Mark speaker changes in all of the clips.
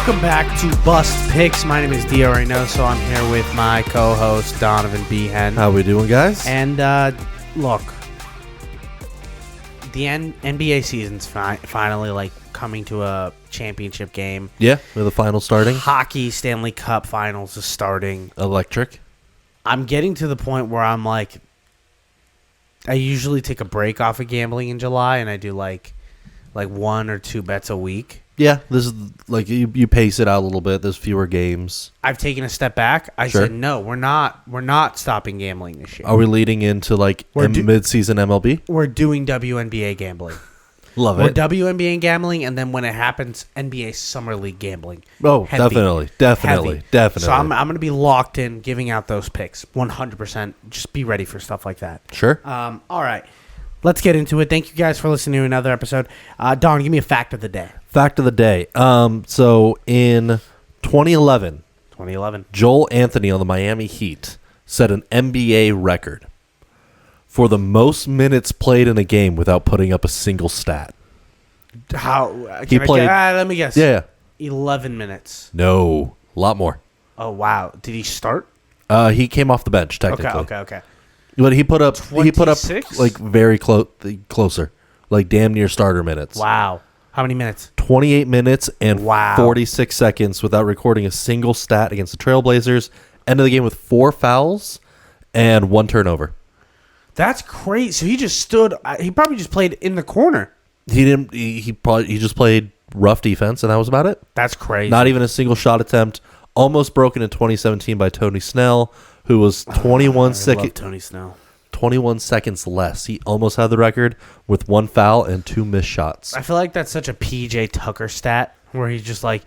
Speaker 1: Welcome back to Bust Picks. My name is Dio Reynoso. I'm here with my co-host Donovan Behan.
Speaker 2: How we doing, guys?
Speaker 1: And look, the NBA season's finally coming to a championship game.
Speaker 2: Yeah, with the final starting.
Speaker 1: Hockey Stanley Cup Finals is starting.
Speaker 2: Electric.
Speaker 1: I'm getting to the point where I'm like, I usually take a break off of gambling in July, and I do like 1 or 2 bets a week.
Speaker 2: Yeah, this is like you pace it out a little bit. There's fewer games.
Speaker 1: I've taken a step back. I said no, we're not stopping gambling this year.
Speaker 2: Are we leading into mid-season MLB?
Speaker 1: We're doing WNBA gambling.
Speaker 2: Love
Speaker 1: We're
Speaker 2: it.
Speaker 1: WNBA gambling, and then when it happens, NBA Summer League gambling.
Speaker 2: Oh,
Speaker 1: Heavy.
Speaker 2: definitely.
Speaker 1: So I'm going to be locked in giving out those picks 100%. Just be ready for stuff like that.
Speaker 2: Sure.
Speaker 1: All right. Let's get into it. Thank you guys for listening to another episode. Don, give me a fact of the day.
Speaker 2: Fact of the day. So in 2011, Joel Anthony on the Miami Heat set an NBA record for the most minutes played in a game without putting up a single stat.
Speaker 1: How?
Speaker 2: He played.
Speaker 1: Let me guess.
Speaker 2: Yeah.
Speaker 1: 11 minutes.
Speaker 2: No, a lot more.
Speaker 1: Oh, wow. Did he start?
Speaker 2: He came off the bench technically.
Speaker 1: Okay.
Speaker 2: But he put up
Speaker 1: 26?
Speaker 2: like very closer, like damn near starter minutes.
Speaker 1: Wow. How many minutes?
Speaker 2: 28 minutes and 46 seconds without recording a single stat against the Trailblazers. End of the game with 4 fouls and 1 turnover.
Speaker 1: That's crazy. So he just stood. He probably just played in the corner.
Speaker 2: He didn't. He just played rough defense, and that was about it.
Speaker 1: That's crazy.
Speaker 2: Not even a single shot attempt. Almost broken in 2017 by Tony Snell, who was 21 seconds.
Speaker 1: Tony Snell.
Speaker 2: 21 seconds less. He almost had the record with 1 foul and 2 missed shots.
Speaker 1: I feel like that's such a PJ Tucker stat where he's just like,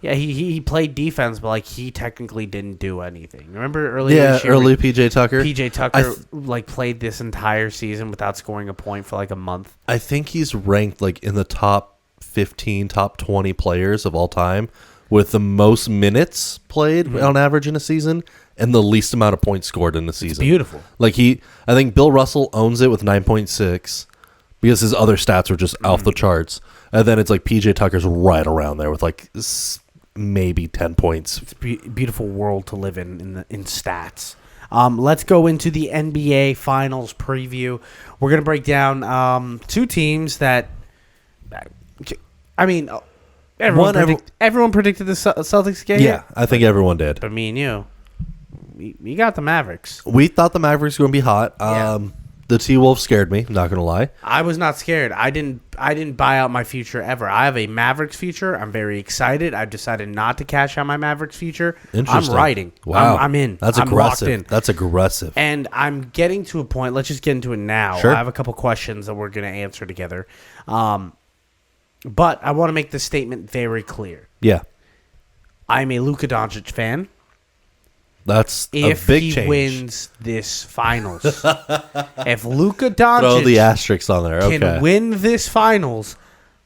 Speaker 1: yeah, he played defense, but like he technically didn't do anything. Remember earlier this year?
Speaker 2: Early PJ Tucker.
Speaker 1: PJ Tucker played this entire season without scoring a point for like a month.
Speaker 2: I think he's ranked like in the top 15, top 20 players of all time with the most minutes played on average in a season and the least amount of points scored in the season.
Speaker 1: It's beautiful.
Speaker 2: Like I think Bill Russell owns it with 9.6 because his other stats were just off the charts. And then it's like PJ Tucker's right around there with like maybe 10 points.
Speaker 1: It's a beautiful world to live in stats. Let's go into the NBA Finals preview. We're going to break down 2 teams that, I mean, everyone predicted the Celtics game.
Speaker 2: Yeah, I think everyone did.
Speaker 1: But me and you, we got the Mavericks.
Speaker 2: We thought the Mavericks were going to be hot. The T-Wolves scared me, not going to lie.
Speaker 1: I was not scared. I didn't buy out my future ever. I have a Mavericks future. I'm very excited. I've decided not to cash out my Mavericks future.
Speaker 2: Interesting.
Speaker 1: I'm riding.
Speaker 2: Wow.
Speaker 1: I'm in.
Speaker 2: That's
Speaker 1: I'm
Speaker 2: aggressive.
Speaker 1: locked in.
Speaker 2: That's aggressive.
Speaker 1: And I'm getting to a point. Let's just get into it now.
Speaker 2: Sure.
Speaker 1: I have a couple questions that we're going to answer together. But I want to make this statement very clear.
Speaker 2: Yeah.
Speaker 1: I'm a Luka Doncic fan.
Speaker 2: That's
Speaker 1: if
Speaker 2: a big
Speaker 1: he
Speaker 2: change.
Speaker 1: wins this finals. If Luka Doncic
Speaker 2: throw the asterisks on there.
Speaker 1: can win this finals,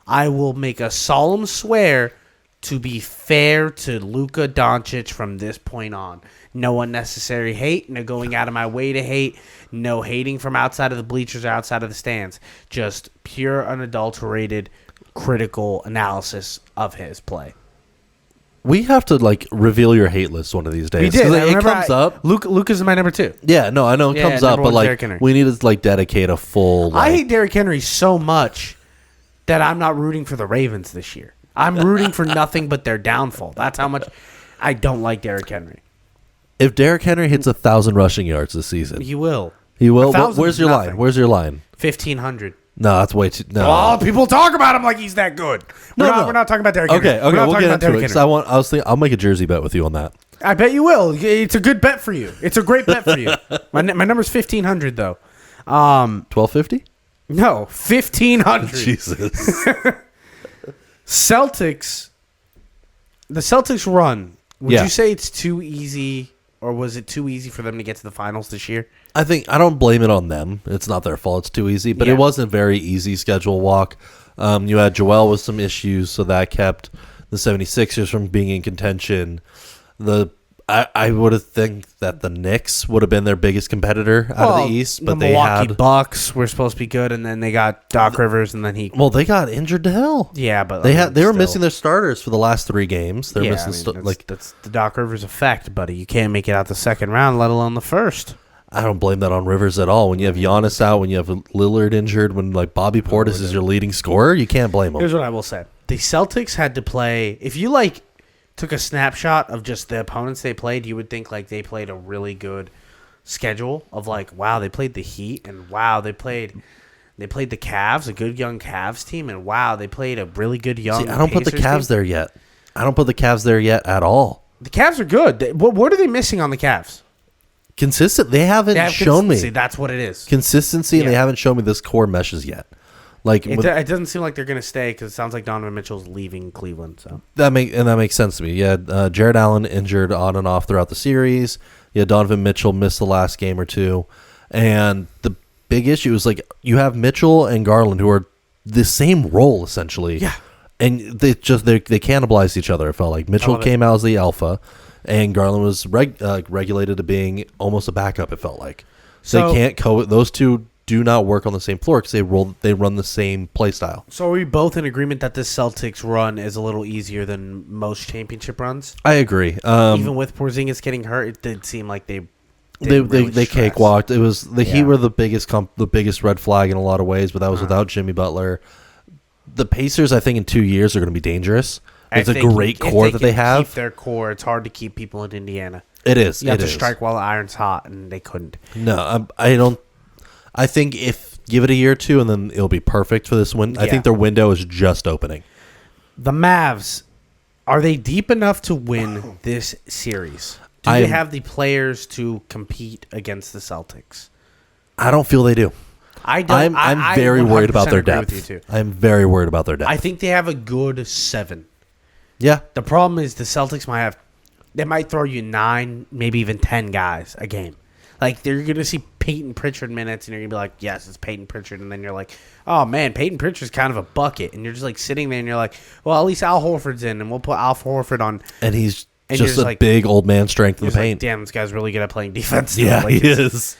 Speaker 1: I will make a solemn swear to be fair to Luka Doncic from this point on. No unnecessary hate, no going out of my way to hate, no hating from outside of the bleachers or outside of the stands. Just pure, unadulterated, critical analysis of his play.
Speaker 2: We have to reveal your hate list one of these days.
Speaker 1: We did.
Speaker 2: It comes up.
Speaker 1: Luka's my number 2.
Speaker 2: Yeah, no, I know it comes up, but we need to dedicate a full.
Speaker 1: I hate Derrick Henry so much that I'm not rooting for the Ravens this year. I'm rooting for nothing but their downfall. That's how much I don't like Derrick Henry.
Speaker 2: If Derrick Henry hits 1,000 rushing yards this season,
Speaker 1: He will.
Speaker 2: He will.
Speaker 1: 1,000
Speaker 2: Where's your
Speaker 1: nothing.
Speaker 2: line? Where's your line?
Speaker 1: 1,500.
Speaker 2: No, that's way too. No.
Speaker 1: Oh, people talk about him like he's that good. We're not talking about Derrick Henry.
Speaker 2: Okay, we'll get into it. I was thinking I'll make a jersey bet with you on that.
Speaker 1: I bet you will. It's a good bet for you. It's a great bet for you. My number's 1,500 though.
Speaker 2: 1250?
Speaker 1: No, 1,500.
Speaker 2: Jesus.
Speaker 1: Celtics. The Celtics run. Would
Speaker 2: Yeah.
Speaker 1: you say it's too easy, or was it too easy for them to get to the finals this year?
Speaker 2: I don't blame it on them. It's not their fault. It's too easy, but it wasn't a very easy schedule walk. You had Joel with some issues, so that kept the 76ers from being in contention. I would have think that the Knicks would have been their biggest competitor out of the East, but
Speaker 1: the Milwaukee Bucks were supposed to be good, and then they got Doc Rivers, and then
Speaker 2: they got injured to hell.
Speaker 1: Yeah, but
Speaker 2: they were missing their starters for the last 3 games. They're missing
Speaker 1: that's the Doc Rivers effect, buddy. You can't make it out the second round, let alone the first.
Speaker 2: I don't blame that on Rivers at all. When you have Giannis out, when you have Lillard injured, when like Bobby Portis is your leading scorer, you can't blame him.
Speaker 1: Here's what I will say: the Celtics had to play. If you took a snapshot of just the opponents they played, you would think like they played a really good schedule of like, wow, they played the Heat, and wow, they played the Cavs, a good young Cavs team, and wow, they played a really good young.
Speaker 2: See, I don't put the Cavs
Speaker 1: team.
Speaker 2: there yet. I don't put the Cavs there yet at all.
Speaker 1: The Cavs are good. What are they missing on the Cavs?
Speaker 2: Consistent. They haven't shown me.
Speaker 1: That's what it is.
Speaker 2: Consistency, and they haven't shown me this core meshes yet. Like
Speaker 1: it doesn't seem like they're going to stay because it sounds like Donovan Mitchell's leaving Cleveland. So
Speaker 2: that makes sense to me. Yeah, Jared Allen injured on and off throughout the series. Yeah, Donovan Mitchell missed the last game or two, and the big issue is like you have Mitchell and Garland who are the same role essentially.
Speaker 1: Yeah,
Speaker 2: and they cannibalized each other. It felt like Mitchell came out as the alpha, and Garland was regulated to being almost a backup. It felt like so they can't those two do not work on the same floor because they run the same play style.
Speaker 1: So are we both in agreement that this Celtics run is a little easier than most championship runs?
Speaker 2: I agree.
Speaker 1: Even with Porzingis getting hurt, it did seem like they
Speaker 2: cakewalked. It was the Heat were the biggest red flag in a lot of ways, but that was without Jimmy Butler. The Pacers, I think, in 2 years are going to be dangerous. It's a great core that they have.
Speaker 1: Keep their core. It's hard to keep people in Indiana.
Speaker 2: It is.
Speaker 1: You have to strike while the iron's hot, and they couldn't.
Speaker 2: No, I don't. I think if give it a year or two, and then it'll be perfect for this win. Yeah. I think their window is just opening.
Speaker 1: The Mavs, are they deep enough to win this series? Do they have the players to compete against the Celtics?
Speaker 2: I don't feel they do.
Speaker 1: I don't.
Speaker 2: I'm very worried about their depth. I'm very worried about their depth.
Speaker 1: I think they have a good 7.
Speaker 2: Yeah.
Speaker 1: The problem is the Celtics might throw you 9, maybe even 10 guys a game. Like, you're going to see Peyton Pritchard minutes, and you're going to be like, yes, it's Peyton Pritchard. And then you're like, oh, man, Peyton Pritchard's kind of a bucket. And you're just, like, sitting there, and you're like, well, at least Al Horford's in, and we'll put Al Horford on.
Speaker 2: And he's just a big old man strength in the paint.
Speaker 1: Like, damn, this guy's really good at playing defense.
Speaker 2: Yeah, like, he is.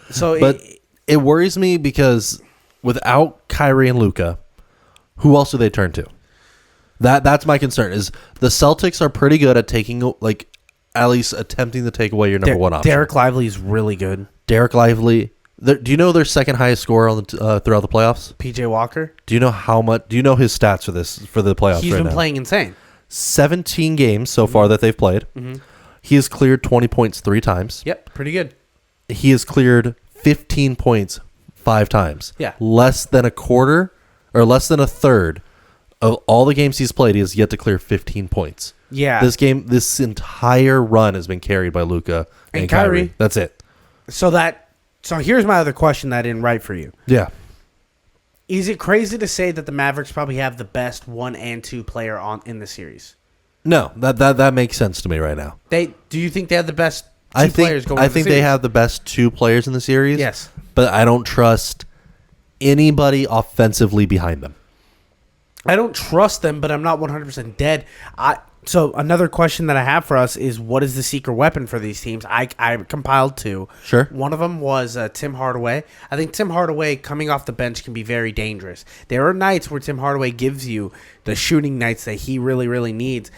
Speaker 1: So
Speaker 2: but it worries me because without Kyrie and Luka, who else do they turn to? That's my concern. Is the Celtics are pretty good at taking, like, at least attempting to take away your number one option.
Speaker 1: Derek Lively is really good.
Speaker 2: Derek Lively. Do you know their second highest scorer on throughout the playoffs?
Speaker 1: PJ Walker.
Speaker 2: Do you know how much? Do you know his stats for the playoffs?
Speaker 1: He's been playing insane.
Speaker 2: 17 games so far that they've played. Mm-hmm. He has cleared 20 points 3 times.
Speaker 1: Yep, pretty good.
Speaker 2: He has cleared 15 points 5 times.
Speaker 1: Yeah,
Speaker 2: less than a quarter or less than a third of all the games he's played. He has yet to clear 15 points.
Speaker 1: Yeah.
Speaker 2: This entire run has been carried by Luka and Kyrie. That's it.
Speaker 1: So here's my other question that I didn't write for you.
Speaker 2: Yeah.
Speaker 1: Is it crazy to say that the Mavericks probably have the best 1 and 2 player in the series?
Speaker 2: No, that makes sense to me right now.
Speaker 1: Do you think they have the best players going?
Speaker 2: I think they have the best 2 players in the series.
Speaker 1: Yes.
Speaker 2: But I don't trust anybody offensively behind them.
Speaker 1: I don't trust them, but I'm not 100% dead. So another question that I have for us is, what is the secret weapon for these teams? I compiled 2.
Speaker 2: Sure.
Speaker 1: One of them was Tim Hardaway. I think Tim Hardaway coming off the bench can be very dangerous. There are nights where Tim Hardaway gives you the shooting nights that he really, really needs.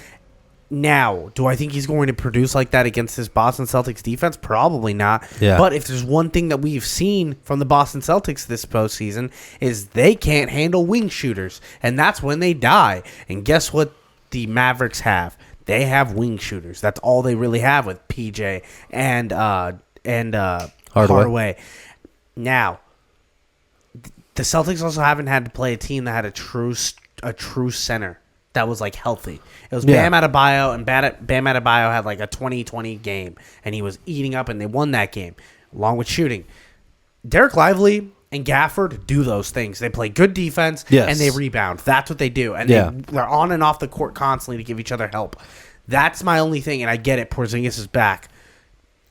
Speaker 1: Now, do I think he's going to produce like that against this Boston Celtics defense? Probably not.
Speaker 2: Yeah.
Speaker 1: But if there's one thing that we've seen from the Boston Celtics this postseason is they can't handle wing shooters, and that's when they die. And guess what the Mavericks have? They have wing shooters. That's all they really have with PJ and Hardaway. Now, the Celtics also haven't had to play a team that had a true center that was like healthy. It was Bam Adebayo, and Bam Adebayo had like a 20-20 game, and he was eating up, and they won that game along with shooting. Derek Lively and Gafford do those things. They play good defense, and they rebound. That's what they do, and they're on and off the court constantly to give each other help. That's my only thing, and I get it. Porzingis is back.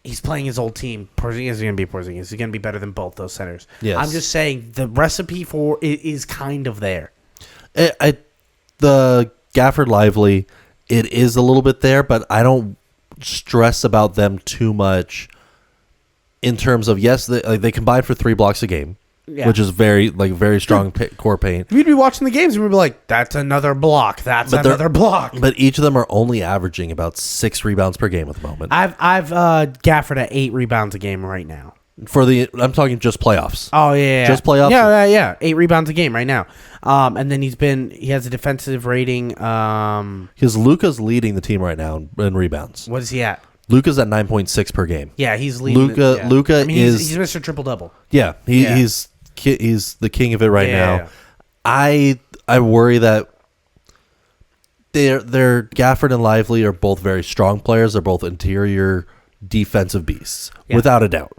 Speaker 1: He's playing his old team. Porzingis is going to be Porzingis. He's going to be better than both those centers. Yes. I'm just saying the recipe for it is kind of there.
Speaker 2: The Gafford Lively, it is a little bit there, but I don't stress about them too much in terms of, yes, they combine for 3 blocks a game, which is very strong core paint.
Speaker 1: We'd be watching the games and we'd be like, that's another block. That's another block.
Speaker 2: But each of them are only averaging about 6 rebounds per game at the moment.
Speaker 1: I've Gafford at 8 rebounds a game right now.
Speaker 2: I'm talking just playoffs.
Speaker 1: Oh yeah,
Speaker 2: just playoffs.
Speaker 1: Yeah. 8 rebounds a game right now. And then he has a defensive rating.
Speaker 2: Because Luka's leading the team right now in rebounds.
Speaker 1: What is he at?
Speaker 2: Luka's at 9.6 per game.
Speaker 1: Yeah, he's leading.
Speaker 2: Luka is
Speaker 1: he's Mr. Triple Double.
Speaker 2: Yeah, he's the king of it right now.
Speaker 1: Yeah.
Speaker 2: I worry that they're Gafford and Lively are both very strong players. They're both interior defensive beasts, without a doubt.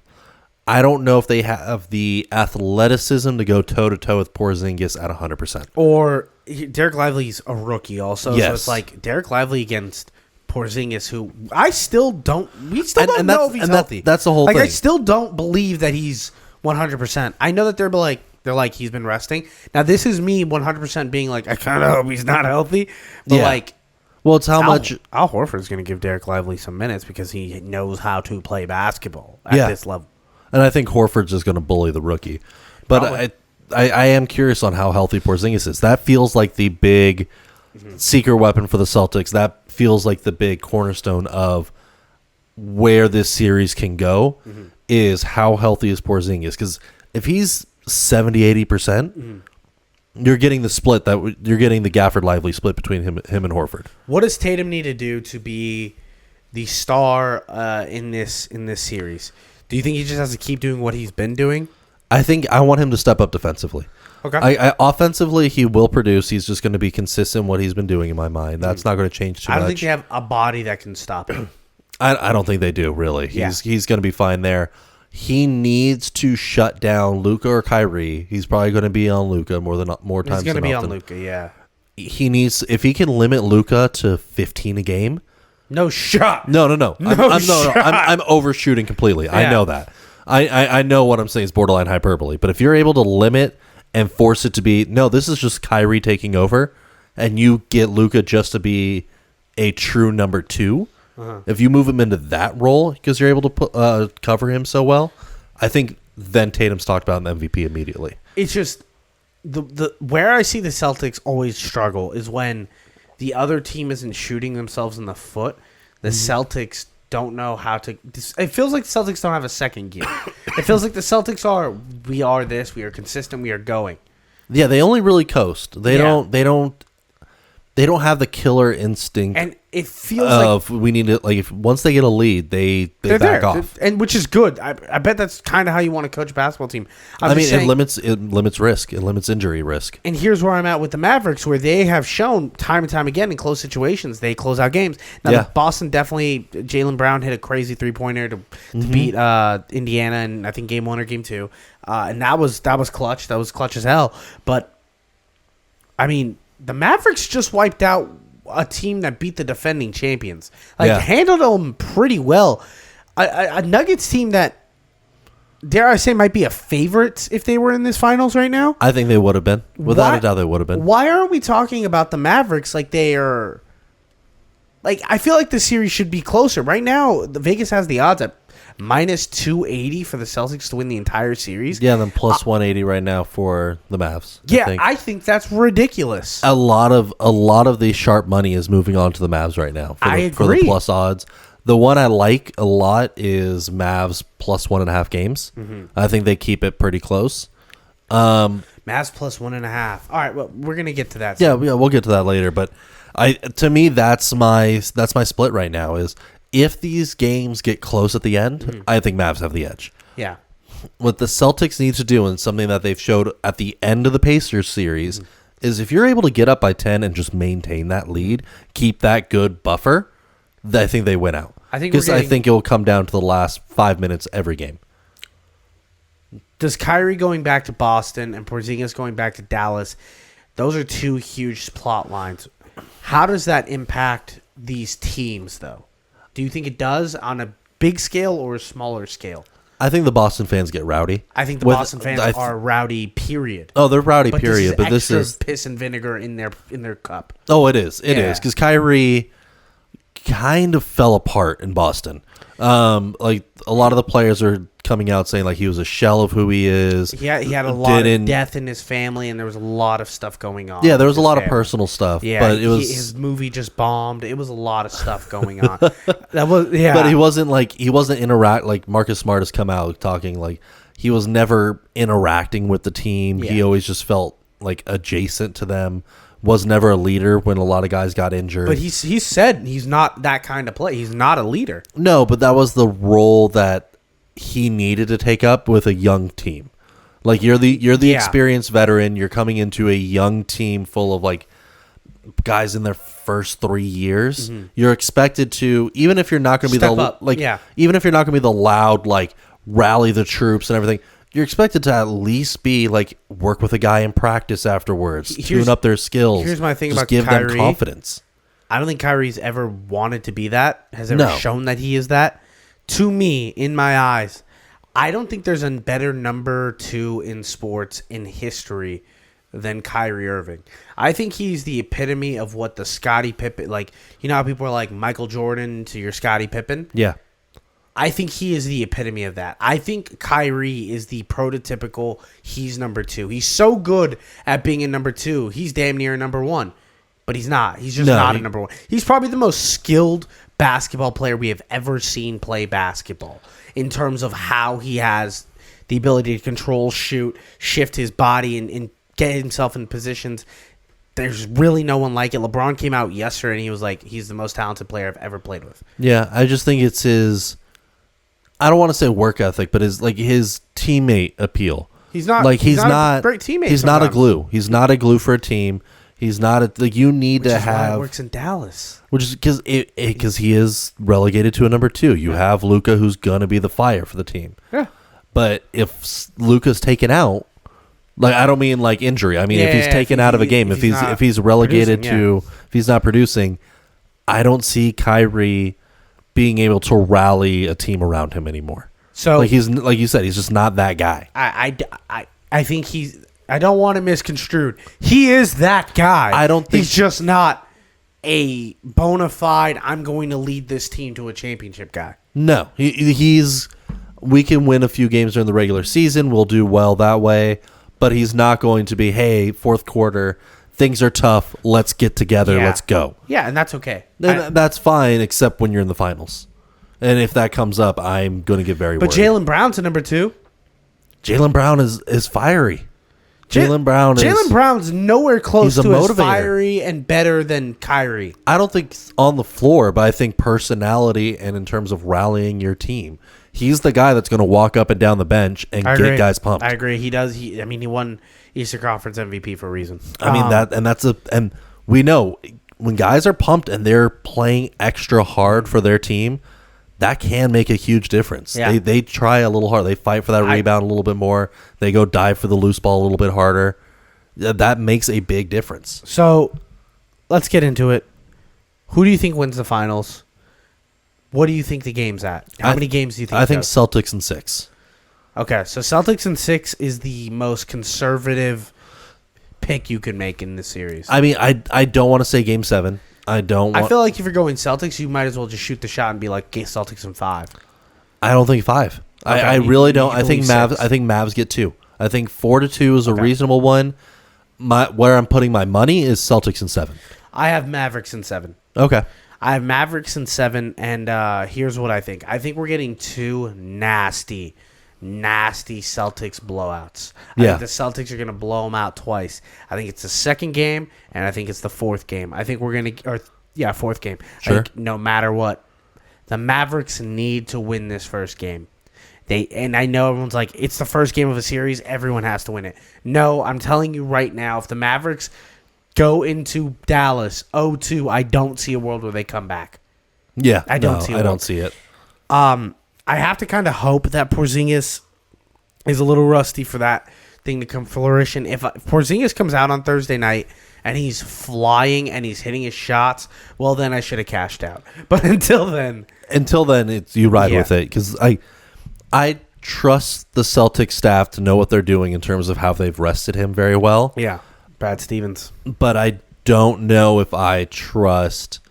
Speaker 2: I don't know if they have the athleticism to go toe-to-toe with Porzingis at 100%.
Speaker 1: Or Derek Lively's a rookie also.
Speaker 2: Yes.
Speaker 1: So it's like Derek Lively against Porzingis, who we still don't know if he's healthy.
Speaker 2: That's the whole thing.
Speaker 1: I still don't believe that he's 100%. I know that they're like he's been resting. Now, this is me 100% being like, I kind of hope he's not healthy. But
Speaker 2: well, it's how much
Speaker 1: Al Horford's going to give Derek Lively some minutes because he knows how to play basketball at this level.
Speaker 2: And I think Horford's just going to bully the rookie. But I am curious on how healthy Porzingis is. That feels like the big secret weapon for the Celtics. That feels like the big cornerstone of where this series can go is how healthy is Porzingis. Because if he's 70-80%, you're getting the split you're getting the Gafford Lively split between him and Horford.
Speaker 1: What does Tatum need to do to be the star in this series? Do you think he just has to keep doing what he's been doing?
Speaker 2: I think I want him to step up defensively.
Speaker 1: Okay.
Speaker 2: Offensively, he will produce. He's just going to be consistent what he's been doing in my mind. That's not going to change too much.
Speaker 1: I don't think they have a body that can stop him.
Speaker 2: I don't think they do, really. He's going to be fine there. He needs to shut down Luka or Kyrie. He's probably going to be on Luka more times than often.
Speaker 1: He's going to be on Luka, yeah.
Speaker 2: He needs, if he can limit Luka to 15 a game.
Speaker 1: No shot.
Speaker 2: No. I'm overshooting completely. Yeah. I know that. I know what I'm saying is borderline hyperbole. But if you're able to limit and force it to be, no, this is just Kyrie taking over, and you get Luka just to be a true number 2. If you move him into that role because you're able to cover him so well, I think then Tatum's talked about an MVP immediately.
Speaker 1: It's just the where I see the Celtics always struggle is when the other team isn't shooting themselves in the foot. The Celtics don't know how to. It feels like the Celtics don't have a second gear. It feels like the Celtics we are this. We are consistent. We are going.
Speaker 2: Yeah, they only really coast. They don't have the killer instinct.
Speaker 1: And it feels
Speaker 2: we need to if once they get a lead, they back off,
Speaker 1: and which is good. I bet that's kind of how you want to coach a basketball team.
Speaker 2: It limits risk. It limits injury risk.
Speaker 1: And here's where I'm at with the Mavericks, where they have shown time and time again in close situations they close out games. Now, Boston definitely. Jaylen Brown hit a crazy 3-pointer to beat Indiana, and I think game 1 or game 2, and that was clutch. That was clutch as hell. But I mean, the Mavericks just wiped out a team that beat the defending champions. Handled them pretty well. A Nuggets team that, dare I say, might be a favorite if they were in this finals right now.
Speaker 2: I think they would have been. Without a doubt, they would have been.
Speaker 1: Why aren't we talking about the Mavericks like they are? I feel like the series should be closer. Right now, the Vegas has the odds at minus 280 for the Celtics to win the entire series.
Speaker 2: Yeah, and then plus 180 right now for the Mavs.
Speaker 1: I think that's ridiculous.
Speaker 2: A lot of the sharp money is moving on to the Mavs right now for the plus odds. The one I like a lot is Mavs plus 1.5 games. I think they keep it pretty close.
Speaker 1: Mavs plus 1.5. All right, well, we're gonna get to that.
Speaker 2: Yeah, we'll get to that later. But to me, that's my split right now. Is if these games get close at the end, I think Mavs have the edge.
Speaker 1: Yeah.
Speaker 2: What the Celtics need to do, and something that they've showed at the end of the Pacers series, is if you're able to get up by 10 and just maintain that lead, keep that good buffer, I think they win out. I think it will come down to the last 5 minutes every game.
Speaker 1: Does Kyrie going back to Boston and Porzingis going back to Dallas, those are 2 huge plot lines. How does that impact these teams, though? Do you think it does on a big scale or a smaller scale?
Speaker 2: I think the Boston fans get rowdy.
Speaker 1: I think the Boston fans are rowdy, period.
Speaker 2: Oh, they're rowdy, period. But this is
Speaker 1: piss and vinegar in their cup.
Speaker 2: Oh, it is. It is. Because Kyrie kind of fell apart in Boston. Like a lot of the players are coming out saying like he was a shell of who he is.
Speaker 1: He had a lot of death in his family, and there was a lot of stuff going on.
Speaker 2: Yeah, there was a lot of personal stuff.
Speaker 1: Yeah,
Speaker 2: but it was
Speaker 1: his movie just bombed. It was a lot of stuff going on. But
Speaker 2: he wasn't like Marcus Smart has come out talking like he was never interacting with the team.
Speaker 1: Yeah.
Speaker 2: He always just felt like adjacent to them. Was never a leader when a lot of guys got injured.
Speaker 1: But he said he's not that kind of player. He's not a leader.
Speaker 2: No, but that was the role that he needed to take up with a young team. Like you're the experienced veteran. You're coming into a young team full of like guys in their first 3 years. Mm-hmm. You're expected to, even if you're not going to be even if you're not going to be the loud like rally the troops and everything. You're expected to at least be like work with a guy in practice afterwards, tune up their skills.
Speaker 1: Here's my thing about
Speaker 2: give
Speaker 1: Kyrie.
Speaker 2: them confidence.
Speaker 1: I don't think Kyrie's ever wanted to be that. Has ever shown that he is that. To me, in my eyes, I don't think there's a better number 2 in sports in history than Kyrie Irving. I think he's the epitome of what the Scottie Pippen, like, you know how people are like Michael Jordan to your Scottie Pippen?
Speaker 2: Yeah.
Speaker 1: I think he is the epitome of that. I think Kyrie is the prototypical, he's number 2. He's so good at being a number 2. He's damn near a number 1. But he's not. He's just not a number 1. He's probably the most skilled basketball player we have ever seen play basketball in terms of how he has the ability to control, shoot, shift his body, and get himself in positions. There's really no one like it. LeBron came out yesterday and he was like, he's the most talented player I've ever played with.
Speaker 2: Yeah, I just think it's his... I don't want to say work ethic, but his teammate appeal.
Speaker 1: He's not a great teammate.
Speaker 2: He's not a glue. He's not a glue for a team. He's not you need to have.
Speaker 1: Why it works in Dallas,
Speaker 2: which is because he is relegated to a number 2. You have Luka, who's gonna be the fire for the team.
Speaker 1: Yeah.
Speaker 2: But if Luka's taken out, like I don't mean like injury. I mean if he's taken out of a game, if he's relegated if he's not producing, I don't see Kyrie being able to rally a team around him anymore. So like he's like you said, he's just not that guy.
Speaker 1: I think I don't want to misconstrued. He is that guy.
Speaker 2: I don't think
Speaker 1: he's just not a bona fide I'm going to lead this team to a championship guy.
Speaker 2: No. He's we can win a few games during the regular season. We'll do well that way, but he's not going to be, hey, fourth quarter, things are tough. Let's get together. Let's go.
Speaker 1: Yeah, and that's okay.
Speaker 2: That's fine, except when you're in the finals. And if that comes up, I'm going to get very worried.
Speaker 1: But Jaylen Brown's a number 2.
Speaker 2: Jaylen Brown is fiery. Jaylen
Speaker 1: Brown's nowhere close to as fiery and better than Kyrie.
Speaker 2: I don't think on the floor, but I think personality and in terms of rallying your team. He's the guy that's going to walk up and down the bench and get guys pumped.
Speaker 1: I agree. He does. He won Eastern Conference MVP for a reason.
Speaker 2: I mean and we know when guys are pumped and they're playing extra hard for their team, that can make a huge difference. Yeah. They try a little harder. They fight for that rebound a little bit more. They go dive for the loose ball a little bit harder. That makes a big difference.
Speaker 1: So let's get into it. Who do you think wins the finals? What do you think the game's at? How many games do you think?
Speaker 2: I think Celtics in 6.
Speaker 1: Okay, so Celtics in 6 is the most conservative pick you can make in this series.
Speaker 2: I mean, I don't want to say Game 7. I feel
Speaker 1: like if you're going Celtics, you might as well just shoot the shot and be like Celtics in 5.
Speaker 2: I don't think 5. Okay, I really don't. I think Mavs get 2. I think 4-2 is a reasonable one. Where I'm putting my money is Celtics in 7.
Speaker 1: I have Mavericks in 7.
Speaker 2: Okay.
Speaker 1: I have Mavericks in 7, and here's what I think. I think we're getting 2 nasty Celtics blowouts. I think the Celtics are going to blow them out twice. I think it's the second game, and I think it's the fourth game. I think we're going to, fourth game.
Speaker 2: Sure.
Speaker 1: I think no matter what, the Mavericks need to win this first game. And I know everyone's like, it's the first game of a series, everyone has to win it. No, I'm telling you right now, if the Mavericks go into Dallas 0-2, I don't see a world where they come back.
Speaker 2: Yeah,
Speaker 1: I don't see it. I have to kind of hope that Porzingis is a little rusty for that thing to come fruition. If Porzingis comes out on Thursday night and he's flying and he's hitting his shots, well, then I should have cashed out. But until then,
Speaker 2: it's you ride with it because I trust the Celtics staff to know what they're doing in terms of how they've rested him very well.
Speaker 1: Yeah, Brad Stevens.
Speaker 2: But I don't know if I trust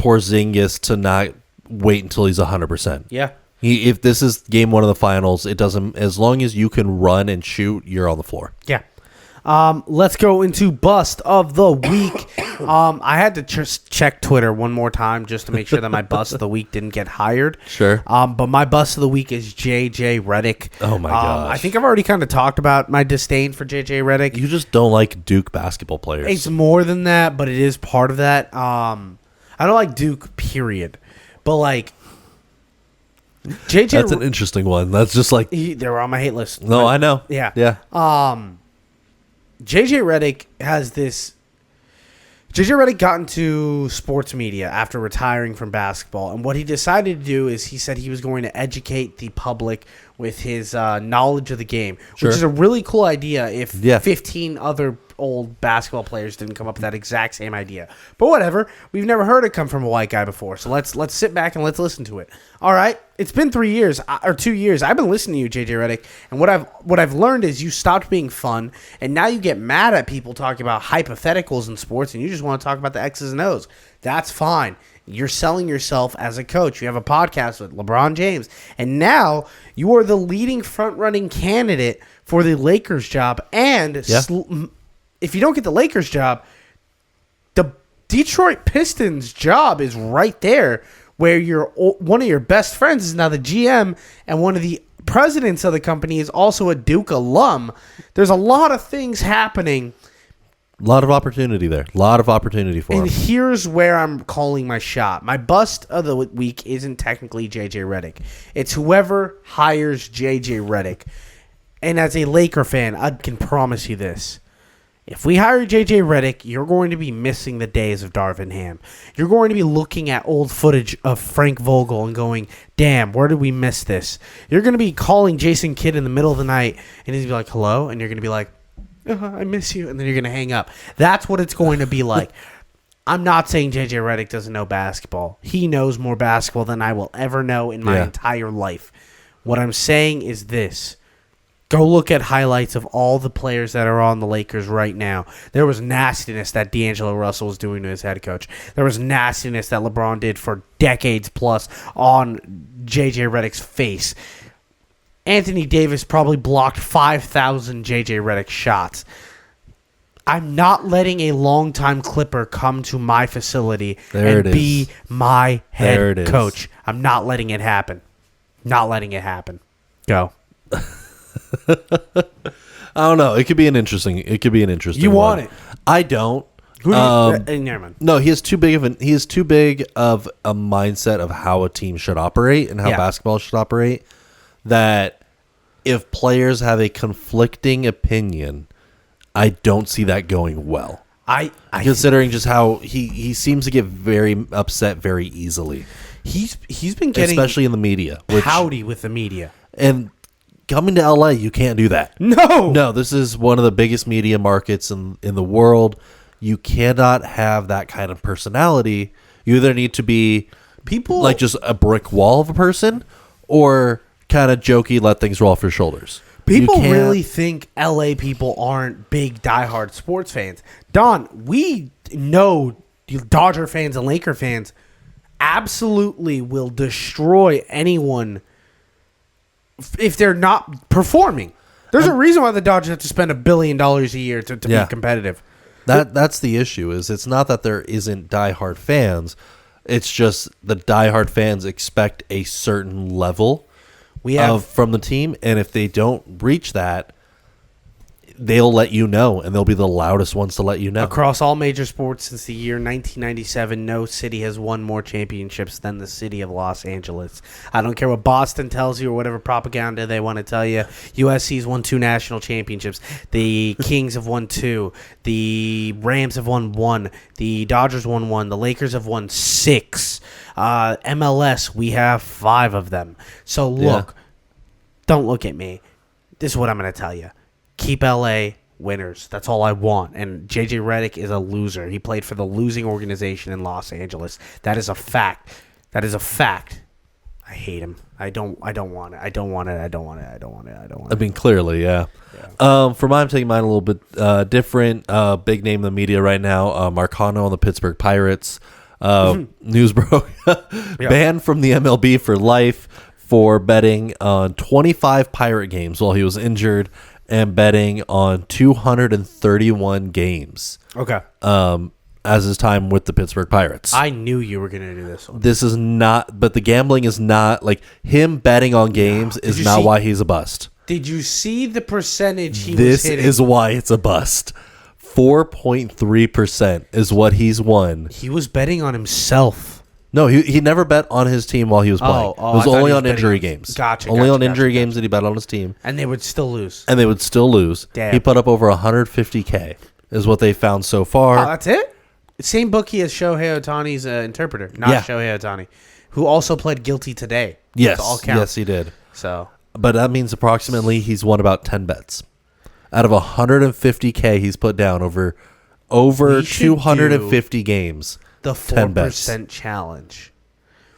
Speaker 2: Porzingis to not wait until he's 100%.
Speaker 1: Yeah.
Speaker 2: If this is game 1 of the finals, it doesn't. As long as you can run and shoot, you're on the floor.
Speaker 1: Yeah. Let's go into bust of the week. I had to just check Twitter one more time just to make sure that my bust of the week didn't get hired.
Speaker 2: Sure.
Speaker 1: But my bust of the week is JJ Redick.
Speaker 2: Oh my gosh.
Speaker 1: I think I've already kind of talked about my disdain for JJ Redick.
Speaker 2: You just don't like Duke basketball players.
Speaker 1: It's more than that, but it is part of that. I don't like Duke, period. But like JJ,
Speaker 2: that's an interesting one. That's just like
Speaker 1: they were on my hate list.
Speaker 2: No, I know.
Speaker 1: Yeah.
Speaker 2: Yeah.
Speaker 1: JJ Redick has this. JJ Redick got into sports media after retiring from basketball, and what he decided to do is he said he was going to educate the public with his knowledge of the game,
Speaker 2: Sure.
Speaker 1: which is a really cool idea if 15 other old basketball players didn't come up with that exact same idea. But whatever, we've never heard it come from a white guy before, so let's sit back and let's listen to it. All right, it's been 3 years or 2 years. I've been listening to you, JJ Redick, and what I've learned is you stopped being fun, and now you get mad at people talking about hypotheticals in sports, and you just want to talk about the X's and O's. That's fine. You're selling yourself as a coach. You have a podcast with LeBron James, and now you are the leading front-running candidate for the Lakers job. And if you don't get the Lakers job, the Detroit Pistons job is right there, where one of your best friends is now the GM, and one of the presidents of the company is also a Duke alum. There's a lot of things happening.
Speaker 2: A lot of opportunity there. A lot of opportunity for him.
Speaker 1: And here's where I'm calling my shot. My bust of the week isn't technically JJ Redick. It's whoever hires JJ Redick. And as a Laker fan, I can promise you this. If we hire JJ Redick, you're going to be missing the days of Darvin Ham. You're going to be looking at old footage of Frank Vogel and going, damn, where did we miss this? You're going to be calling Jason Kidd in the middle of the night, and he's going to be like, hello? And you're going to be like, I miss you, and then you're going to hang up. That's what it's going to be like. I'm not saying JJ Redick doesn't know basketball. He knows more basketball than I will ever know in my entire life. What I'm saying is this. Go look at highlights of all the players that are on the Lakers right now. There was nastiness that D'Angelo Russell was doing to his head coach. There was nastiness that LeBron did for decades plus on JJ Redick's face. Anthony Davis probably blocked 5,000 JJ Redick shots. I'm not letting a longtime Clipper come to my facility and be my head coach. I'm not letting it happen. Not letting it happen. Go.
Speaker 2: I don't know. It could be an interesting.
Speaker 1: You
Speaker 2: one.
Speaker 1: want it?
Speaker 2: I don't.
Speaker 1: Who do you, never mind.
Speaker 2: No, he is too big of a mindset of how a team should operate and how basketball should operate. That if players have a conflicting opinion, I don't see that going well. Considering just how he seems to get very upset very easily.
Speaker 1: He's been getting,
Speaker 2: especially in the media,
Speaker 1: howdy with the media.
Speaker 2: And coming to LA, you can't do that. No, this is one of the biggest media markets in the world. You cannot have that kind of personality. You either need to be
Speaker 1: people
Speaker 2: like just a brick wall of a person, or kind of jokey, let things roll off your shoulders.
Speaker 1: People really think LA people aren't big diehard sports fans. Don, we know Dodger fans and Laker fans absolutely will destroy anyone if they're not performing. There's a reason why the Dodgers have to spend $1 billion a year to be competitive.
Speaker 2: That's the issue. Is it's not that there isn't diehard fans. It's just the diehard fans expect a certain level from the team, and if they don't reach that, they'll let you know, and they'll be the loudest ones to let you know.
Speaker 1: Across all major sports since the year 1997, no city has won more championships than the city of Los Angeles. I don't care what Boston tells you or whatever propaganda they want to tell you. USC's won 2 national championships. The Kings have won 2. The Rams have won 1. The Dodgers won 1. The Lakers have won 6. MLS, we have 5 of them. So look, don't look at me. This is what I'm going to tell you. Keep LA winners. That's all I want. And JJ Redick is a loser. He played for the losing organization in Los Angeles. That is a fact. That is a fact. I hate him. I don't want it. I don't want it.
Speaker 2: I mean, clearly, yeah. For mine, I'm taking mine a little bit different. Big name in the media right now. Marcano on the Pittsburgh Pirates. News broke. Banned from the MLB for life for betting on 25 Pirate games while he was injured and betting on 231 games.
Speaker 1: Okay.
Speaker 2: As his time with the Pittsburgh Pirates.
Speaker 1: I knew you were going to do this one.
Speaker 2: This is not, but the gambling is not, like, him betting on games is not why he's a bust.
Speaker 1: Did you see the percentage he was hitting?
Speaker 2: This is why it's a bust. 4.3% is what he's won.
Speaker 1: He was betting on himself.
Speaker 2: No, he never bet on his team while he was playing. It was only on injury games.
Speaker 1: Only
Speaker 2: on injury games did he bet on his team.
Speaker 1: And they would still lose.
Speaker 2: Damn. He put up over 150K is what they found so far.
Speaker 1: Oh, that's it? Same bookie as Shohei Ohtani's interpreter, not Shohei Ohtani, who also pled guilty today.
Speaker 2: Yes, yes, he did.
Speaker 1: So,
Speaker 2: but that means approximately he's won about 10 bets out of 150K he's put down over 250 games.
Speaker 1: The 4% challenge,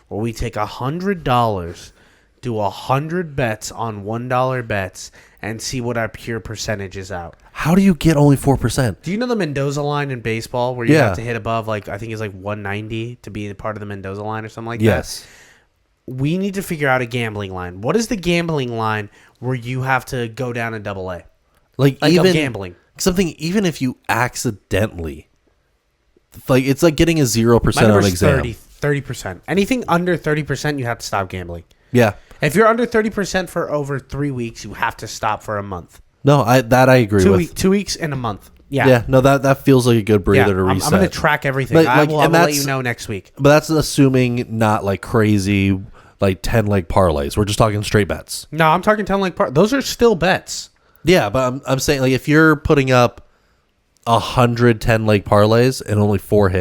Speaker 1: where we take $100, do 100 bets on $1 bets, and see what our pure percentage is out.
Speaker 2: How do you get only 4%?
Speaker 1: Do you know the Mendoza line in baseball where you have to hit above, like, I think it's like 190 to be part of the Mendoza line or something like that?
Speaker 2: Yes.
Speaker 1: We need to figure out a gambling line. What is the gambling line where you have to go down in AA?
Speaker 2: Like even
Speaker 1: gambling.
Speaker 2: Something, even if you accidentally, like, it's like getting a 0% on an exam.
Speaker 1: 30%. Anything under 30%, you have to stop gambling.
Speaker 2: Yeah.
Speaker 1: If you're under 30% for over 3 weeks, you have to stop for a month.
Speaker 2: No, I agree with.
Speaker 1: 2 weeks and a month. Yeah.
Speaker 2: Yeah. No, that feels like a good breather to reset.
Speaker 1: I'm going to track everything. I will let you know next week.
Speaker 2: But that's assuming not like crazy, like 10-leg parlays. We're just talking straight bets.
Speaker 1: No, I'm talking 10-leg parlays. Those are still bets.
Speaker 2: Yeah, but I'm saying, like, if you're putting up 100 10-leg parlays and only 5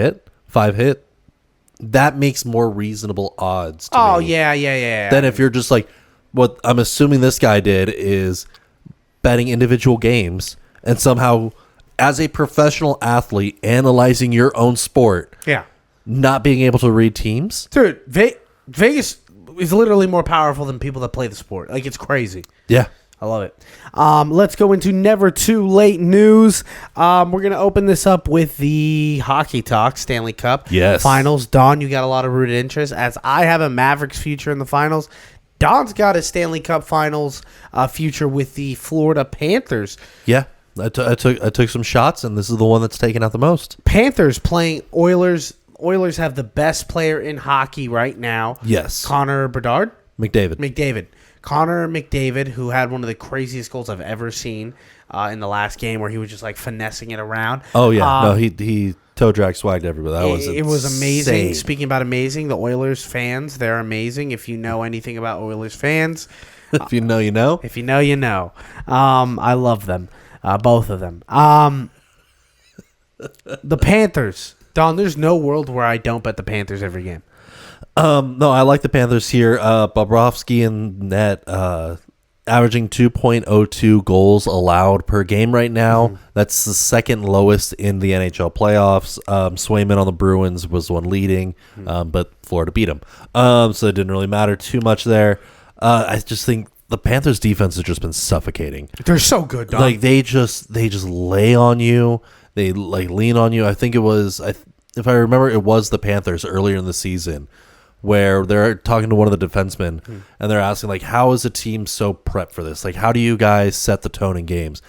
Speaker 2: hit, that makes more reasonable odds to me.
Speaker 1: Yeah.
Speaker 2: Then if you're just like, what I'm assuming this guy did is betting individual games and somehow, as a professional athlete, analyzing your own sport, not being able to read teams.
Speaker 1: Dude, Vegas is literally more powerful than people that play the sport. Like, it's crazy.
Speaker 2: Yeah.
Speaker 1: I love it. Let's go into never too late news. We're going to open this up with the hockey talk, Stanley Cup finals. Don, you got a lot of rooted interest, as I have a Mavericks future in the finals. Don's got a Stanley Cup finals future with the Florida Panthers.
Speaker 2: Yeah, I took some shots, and this is the one that's taken out the most.
Speaker 1: Panthers playing Oilers. Oilers have the best player in hockey right now.
Speaker 2: Yes.
Speaker 1: Connor Bedard?
Speaker 2: McDavid.
Speaker 1: Connor McDavid, who had one of the craziest goals I've ever seen in the last game, where he was just like finessing it around.
Speaker 2: Oh yeah, he toe drag swagged everybody.
Speaker 1: It was amazing. Speaking about amazing, the Oilers fans, they're amazing. If you know anything about Oilers fans,
Speaker 2: if you know, you know.
Speaker 1: If you know, you know. I love them, both of them. The Panthers, Don. There's no world where I don't bet the Panthers every game.
Speaker 2: No, I like the Panthers here. Bobrovsky in net, averaging 2.02 goals allowed per game right now. Mm-hmm. That's the second lowest in the NHL playoffs. Swayman on the Bruins was one leading, but Florida beat him. So it didn't really matter too much there. I just think the Panthers defense has just been suffocating.
Speaker 1: They're so good, Don.
Speaker 2: Like they just lay on you. They like lean on you. I think it was, if I remember, it was the Panthers earlier in the season, where they're talking to one of the defensemen, and they're asking, like, how is a team so prepped for this? Like, how do you guys set the tone in games?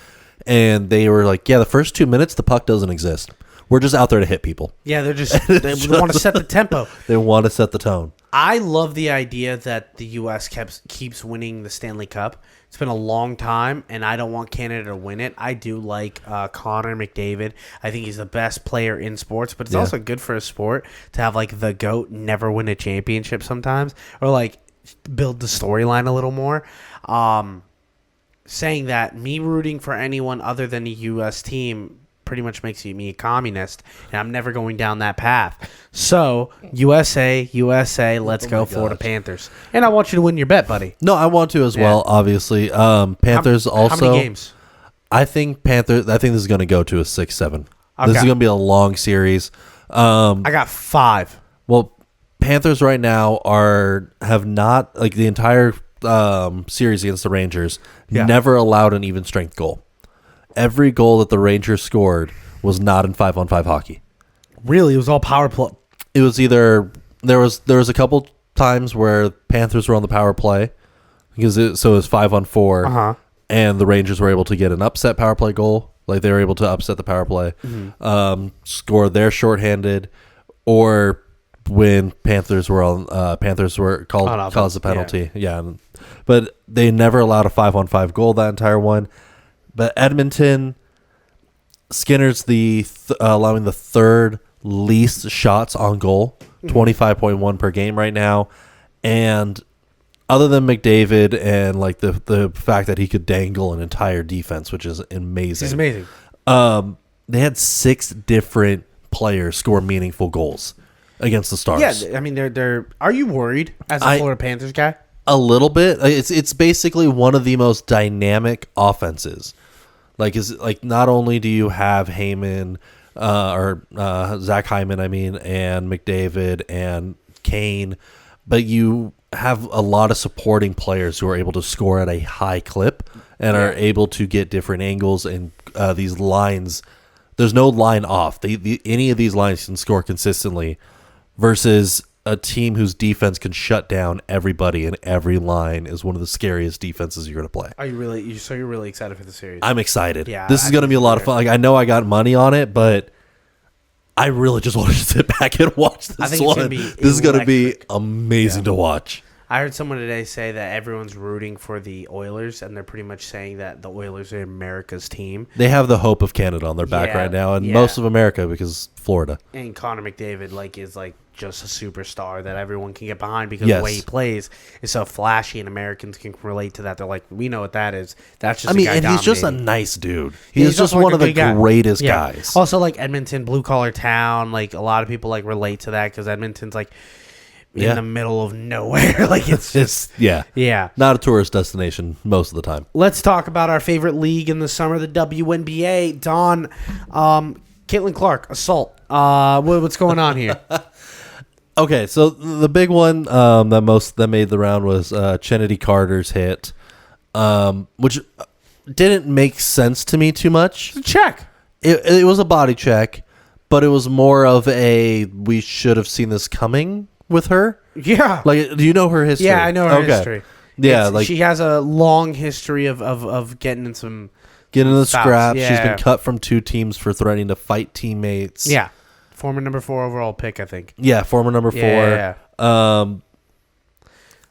Speaker 2: And they were like, yeah, the first 2 minutes, the puck doesn't exist. We're just out there to hit people.
Speaker 1: Yeah, they want to set the tempo.
Speaker 2: They want to set the tone.
Speaker 1: I love the idea that the U.S. keeps winning the Stanley Cup. It's been a long time, and I don't want Canada to win it. I do like Connor McDavid. I think he's the best player in sports, but it's also good for a sport to have, like, the GOAT never win a championship sometimes, or, like, build the storyline a little more. Saying that, me rooting for anyone other than a U.S. team pretty much makes me a communist, and I'm never going down that path. So, USA, let's go Florida Panthers. And I want you to win your bet, buddy.
Speaker 2: No, I want to as well, obviously. Panthers also.
Speaker 1: How many games?
Speaker 2: I think this is going to go to a 6-7. Okay. This is going to be a long series.
Speaker 1: I got 5.
Speaker 2: Well, Panthers right now have not, like, the entire series against the Rangers, never allowed an even strength goal. Every goal that the Rangers scored was not in 5-on-5 hockey.
Speaker 1: Really? It was all power play?
Speaker 2: it was either there was a couple times where Panthers were on the power play because it was 5-on-4, and the Rangers were able to get an upset power play goal. Like they were able to upset the power play, score their shorthanded, or when Panthers were caused a penalty. Yeah. But they never allowed a 5-on-5 goal that entire one. But Edmonton, Skinner's allowing the third least shots on goal, 25.1 per game right now. And other than McDavid and like the fact that he could dangle an entire defense, which is amazing.
Speaker 1: He's amazing.
Speaker 2: They had 6 different players score meaningful goals against the Stars.
Speaker 1: Yeah, I mean, they're. Are you worried as a Florida Panthers guy?
Speaker 2: A little bit. It's basically one of the most dynamic offenses. Like not only do you have Heyman Zach Hyman, and McDavid and Kane, but you have a lot of supporting players who are able to score at a high clip and are able to get different angles and these lines. There's no line off. Any of these lines can score consistently versus a team whose defense can shut down everybody and every line is one of the scariest defenses you're going to play.
Speaker 1: Are you really? So you're really excited for the series?
Speaker 2: I'm excited. Yeah, this is going to be a lot of fun. Like I know I got money on it, but I really just want to sit back and watch this one. This is going to be amazing to watch.
Speaker 1: I heard someone today say that everyone's rooting for the Oilers, and they're pretty much saying that the Oilers are America's team.
Speaker 2: They have the hope of Canada on their back right now, and most of America because Florida.
Speaker 1: And Connor McDavid is just a superstar that everyone can get behind because the way he plays is so flashy, and Americans can relate to that. They're like, we know what that is. That's just
Speaker 2: and he's just a nice dude. He's just one of the greatest guys.
Speaker 1: Also, Edmonton, blue collar town. A lot of people relate to that because Edmonton's in the middle of nowhere. It's just
Speaker 2: not a tourist destination most of the time.
Speaker 1: Let's talk about our favorite league in the summer, the WNBA. Don, Caitlin Clark, assault. What's going on here?
Speaker 2: Okay, so the big one that made the round was Kennedy Carter's hit, which didn't make sense to me too much.
Speaker 1: It's a check.
Speaker 2: It was a body check, but it was more of a we should have seen this coming with her.
Speaker 1: Yeah.
Speaker 2: Do you know her history?
Speaker 1: Yeah, I know her history.
Speaker 2: Yeah,
Speaker 1: she has a long history of getting in some
Speaker 2: scraps. Yeah. She's been cut from 2 teams for threatening to fight teammates.
Speaker 1: Yeah. Former number 4 overall pick, I think.
Speaker 2: Yeah, former number 4.
Speaker 1: Yeah.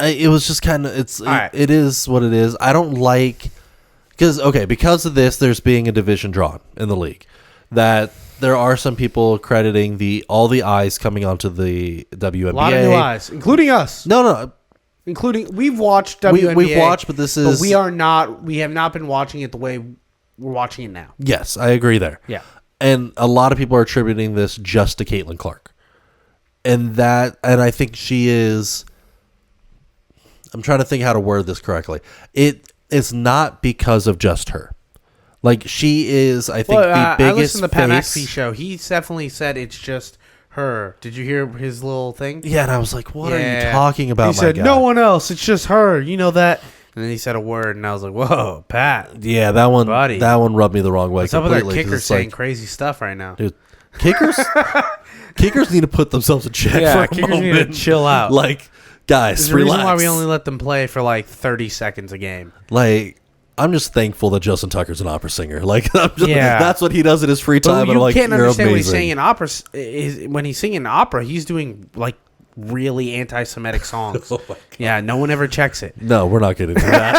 Speaker 2: It was just kind of it is what it is. I don't like because of this, there's being a division drawn in the league. That there are some people crediting all the eyes coming onto the WNBA. A
Speaker 1: lot of new eyes, including us.
Speaker 2: No.
Speaker 1: Including we've watched WNBA.
Speaker 2: We've watched, but we
Speaker 1: have not been watching it the way we're watching it now.
Speaker 2: Yes, I agree there.
Speaker 1: Yeah. And
Speaker 2: a lot of people are attributing this just to Caitlin Clark. And I think she is. I'm trying to think how to word this correctly. It is not because of just her. She is, I think, the biggest face. I listened to the Pat
Speaker 1: McAfee show. He definitely said it's just her. Did you hear his little thing?
Speaker 2: Yeah, and I was like, what are you talking about,
Speaker 1: He said, no one else. It's just her. You know that. And then he said a word, and I was like, whoa, Pat.
Speaker 2: Yeah, that one rubbed me the wrong way.
Speaker 1: Some of their kickers saying crazy stuff right now.
Speaker 2: Dude, kickers need to put themselves in check for a
Speaker 1: kickers
Speaker 2: moment.
Speaker 1: Need to chill out.
Speaker 2: Guys,
Speaker 1: there's a reason why we only let them play for 30 seconds a game.
Speaker 2: I'm just thankful that Justin Tucker's an opera singer. That's what he does in his free time.
Speaker 1: But you can't understand
Speaker 2: when
Speaker 1: he's singing opera. When he's singing opera, he's doing really anti-Semitic songs. Yeah, no one ever checks it.
Speaker 2: No, we're not getting into that.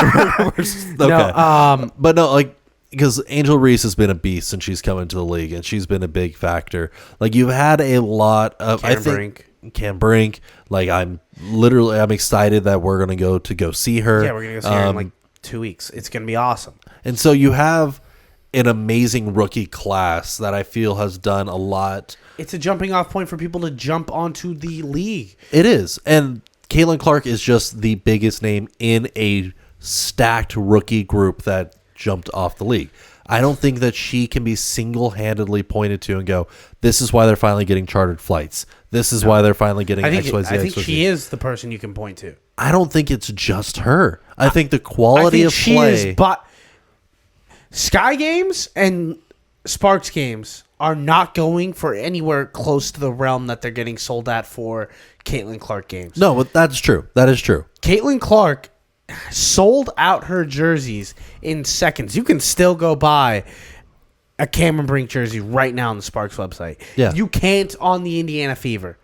Speaker 2: Okay. No, because Angel Reese has been a beast since she's come into the league, and she's been a big factor. You've had a lot of Cam Brink. I'm excited that we're gonna go see her.
Speaker 1: Yeah, we're gonna go see her in 2 weeks. It's gonna be awesome.
Speaker 2: And so you have an amazing rookie class that I feel has done a lot.
Speaker 1: It's a jumping off point for people to jump onto the league.
Speaker 2: It is. And Caitlin Clark is just the biggest name in a stacked rookie group that jumped off the league. I don't think that she can be single-handedly pointed to and go, this is why they're finally getting chartered flights. This is why they're finally getting XYZ.
Speaker 1: I think she is the person you can point to.
Speaker 2: I don't think it's just her. I think the quality of play.
Speaker 1: But Sky Games and Sparks games are not going for anywhere close to the realm that they're getting sold at for Caitlin Clark games.
Speaker 2: No, but that's true. That is true.
Speaker 1: Caitlin Clark sold out her jerseys in seconds. You can still go buy a Cameron Brink jersey right now on the Sparks website.
Speaker 2: Yeah.
Speaker 1: You can't on the Indiana Fever.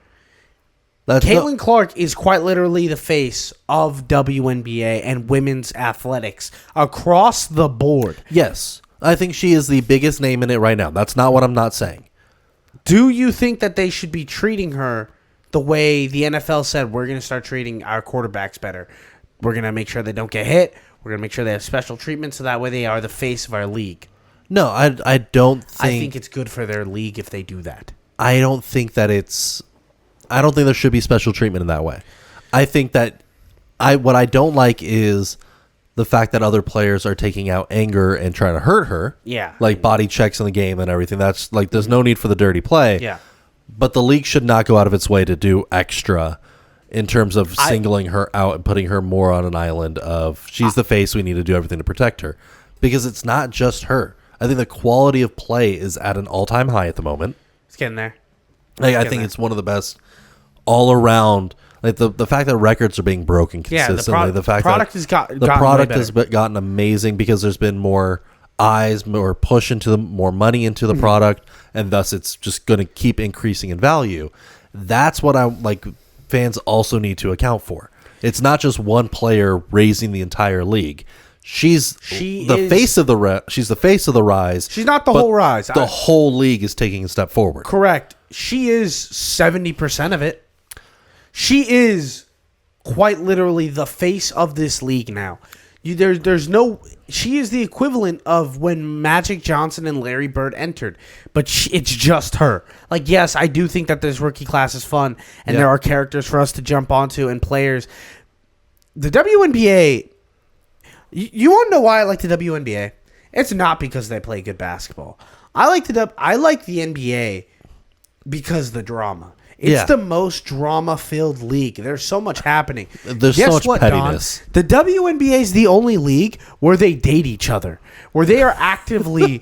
Speaker 2: That's
Speaker 1: Caitlin Clark is quite literally the face of WNBA and women's athletics across the board.
Speaker 2: Yes. I think she is the biggest name in it right now. That's not what I'm not saying.
Speaker 1: Do you think that they should be treating her the way the NFL said we're going to start treating our quarterbacks better? We're going to make sure they don't get hit. We're going to make sure they have special treatment so that way they are the face of our league.
Speaker 2: No, I don't think...
Speaker 1: I think it's good for their league if they do that.
Speaker 2: I don't think that it's... I don't think there should be special treatment in that way. I think that... what I don't like is the fact that other players are taking out anger and trying to hurt her.
Speaker 1: Yeah.
Speaker 2: Like body checks in the game and everything. That's like, there's no need for the dirty play.
Speaker 1: Yeah.
Speaker 2: But the league should not go out of its way to do extra in terms of singling her out and putting her more on an island of she's the face, we need to do everything to protect her. Because it's not just her. I think the quality of play is at an all-time high at the moment.
Speaker 1: It's getting there.
Speaker 2: I think it's one of the best all around. Like the fact that records are being broken consistently.
Speaker 1: Yeah,
Speaker 2: the fact
Speaker 1: product
Speaker 2: that
Speaker 1: has gotten
Speaker 2: has gotten amazing because there's been more eyes, more push into more money into the product, and thus it's just going to keep increasing in value. That's what I like. Fans also need to account for. It's not just one player raising the entire league. She's the face of the rise.
Speaker 1: She's not the whole rise.
Speaker 2: The whole league is taking a step forward.
Speaker 1: Correct. She is 70% of it. She is quite literally the face of this league now. She is the equivalent of when Magic Johnson and Larry Bird entered, but it's just her. Like, yes, I do think that this rookie class is fun, and there are characters for us to jump onto and players. The WNBA, you want to know why I like the WNBA? It's not because they play good basketball. I like the NBA because the drama. It's the most drama-filled league. There's so much happening.
Speaker 2: There's so much pettiness.
Speaker 1: Don? The WNBA is the only league where they date each other, where they are actively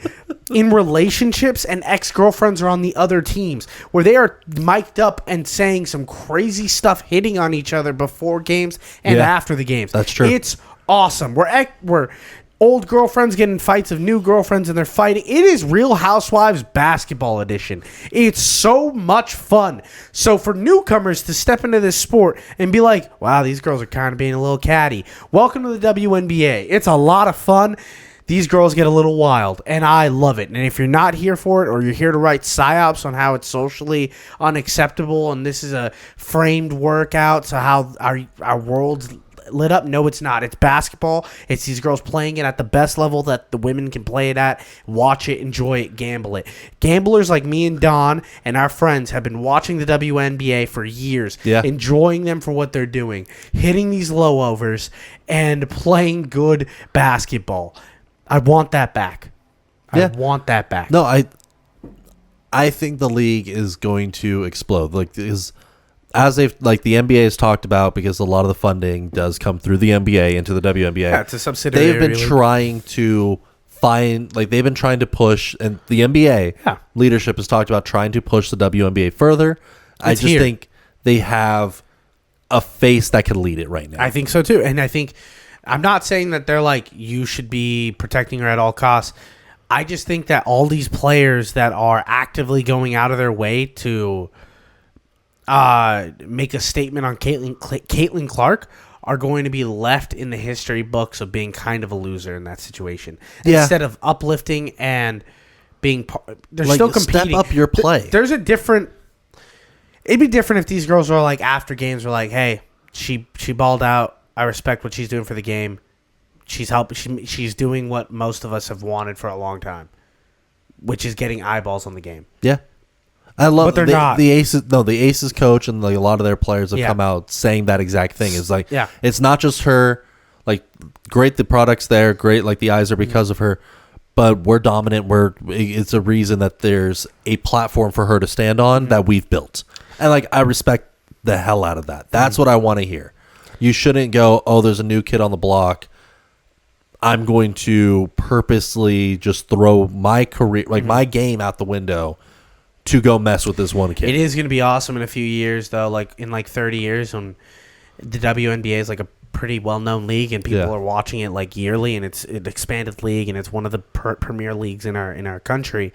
Speaker 1: in relationships and ex-girlfriends are on the other teams, where they are mic'd up and saying some crazy stuff, hitting on each other before games and after the games.
Speaker 2: That's true.
Speaker 1: It's awesome. We're old girlfriends getting fights of new girlfriends and they're fighting. It is Real Housewives basketball edition. It's so much fun. So for newcomers to step into this sport and be like, wow, these girls are kind of being a little catty. Welcome to the WNBA. It's a lot of fun. These girls get a little wild, and I love it. And if you're not here for it, or you're here to write psyops on how it's socially unacceptable and this is a framed workout to how our world's lit up, no, it's not. It's basketball. It's these girls playing it at the best level that the women can play it at. Watch it, enjoy it, gamble it. Gamblers like me and Don and our friends have been watching the WNBA for years, enjoying them for what they're doing, hitting these low overs, and playing good basketball. I want that back. I want that back.
Speaker 2: No, I think the league is going to explode. As they've the NBA has talked about, because a lot of the funding does come through the NBA into the WNBA.
Speaker 1: Yeah, it's a subsidiary.
Speaker 2: They've been trying to they've been trying to push, and the NBA leadership has talked about trying to push the WNBA further. I just think they have a face that can lead it right now.
Speaker 1: I think so too, and I think I'm not saying that they're like you should be protecting her at all costs. I just think that all these players that are actively going out of their way to make a statement on Caitlin Clark are going to be left in the history books of being kind of a loser in that situation. Instead of uplifting and being they're still competing.
Speaker 2: Step up your play.
Speaker 1: There's a different... It'd be different if these girls were like, after games, were like, hey, she balled out. I respect what she's doing for the game. She's doing what most of us have wanted for a long time, which is getting eyeballs on the game.
Speaker 2: Yeah. I love,
Speaker 1: but they're not.
Speaker 2: The Aces. No, the Aces coach and a lot of their players have come out saying that exact thing. Is it's not just her. Great, the product's there. Great, the eyes are because of her. But we're dominant. It's a reason that there's a platform for her to stand on that we've built. And I respect the hell out of that. That's what I want to hear. You shouldn't go, oh, there's a new kid on the block. I'm going to purposely just throw my career, like my game, out the window to go mess with this one kid.
Speaker 1: It is going to be awesome in a few years, though. Like in 30 years, when the WNBA is like a pretty well-known league and people are watching it like yearly, and it's an expanded league and it's one of the premier leagues in our country,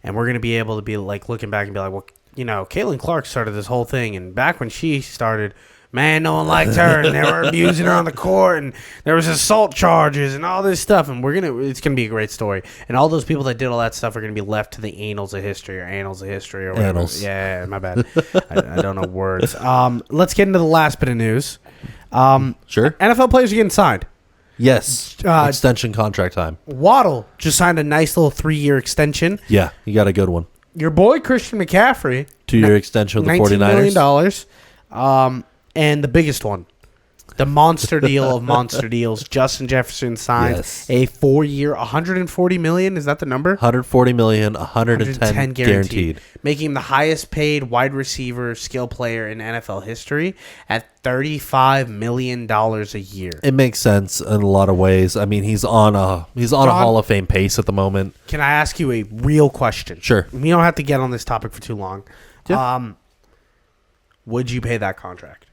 Speaker 1: and we're going to be able to be like looking back and be like, well, Caitlin Clark started this whole thing, and back when she started, man, no one liked her, and they were abusing her on the court, and there was assault charges and all this stuff, and it's gonna be a great story. And all those people that did all that stuff are gonna be left to the annals of history or whatever.
Speaker 2: Annals.
Speaker 1: Yeah, my bad. I don't know words. Let's get into the last bit of news.
Speaker 2: Sure.
Speaker 1: NFL players are getting signed.
Speaker 2: Yes. Extension contract time.
Speaker 1: Waddle just signed a nice little 3-year extension.
Speaker 2: Yeah, you got a good one.
Speaker 1: Your boy Christian McCaffrey,
Speaker 2: 2-year extension with the 49ers.
Speaker 1: $19 million. And the biggest one, the monster deal of monster deals. Justin Jefferson signed a 4-year, $140 million. Is that the number?
Speaker 2: $140 million, $110 guaranteed,
Speaker 1: making him the highest paid wide receiver skill player in NFL history at $35 million a year.
Speaker 2: It makes sense in a lot of ways. I mean, he's on a Hall of Fame pace at the moment.
Speaker 1: Can I ask you a real question?
Speaker 2: Sure.
Speaker 1: We don't have to get on this topic for too long.
Speaker 2: Yeah.
Speaker 1: Would you pay that contract?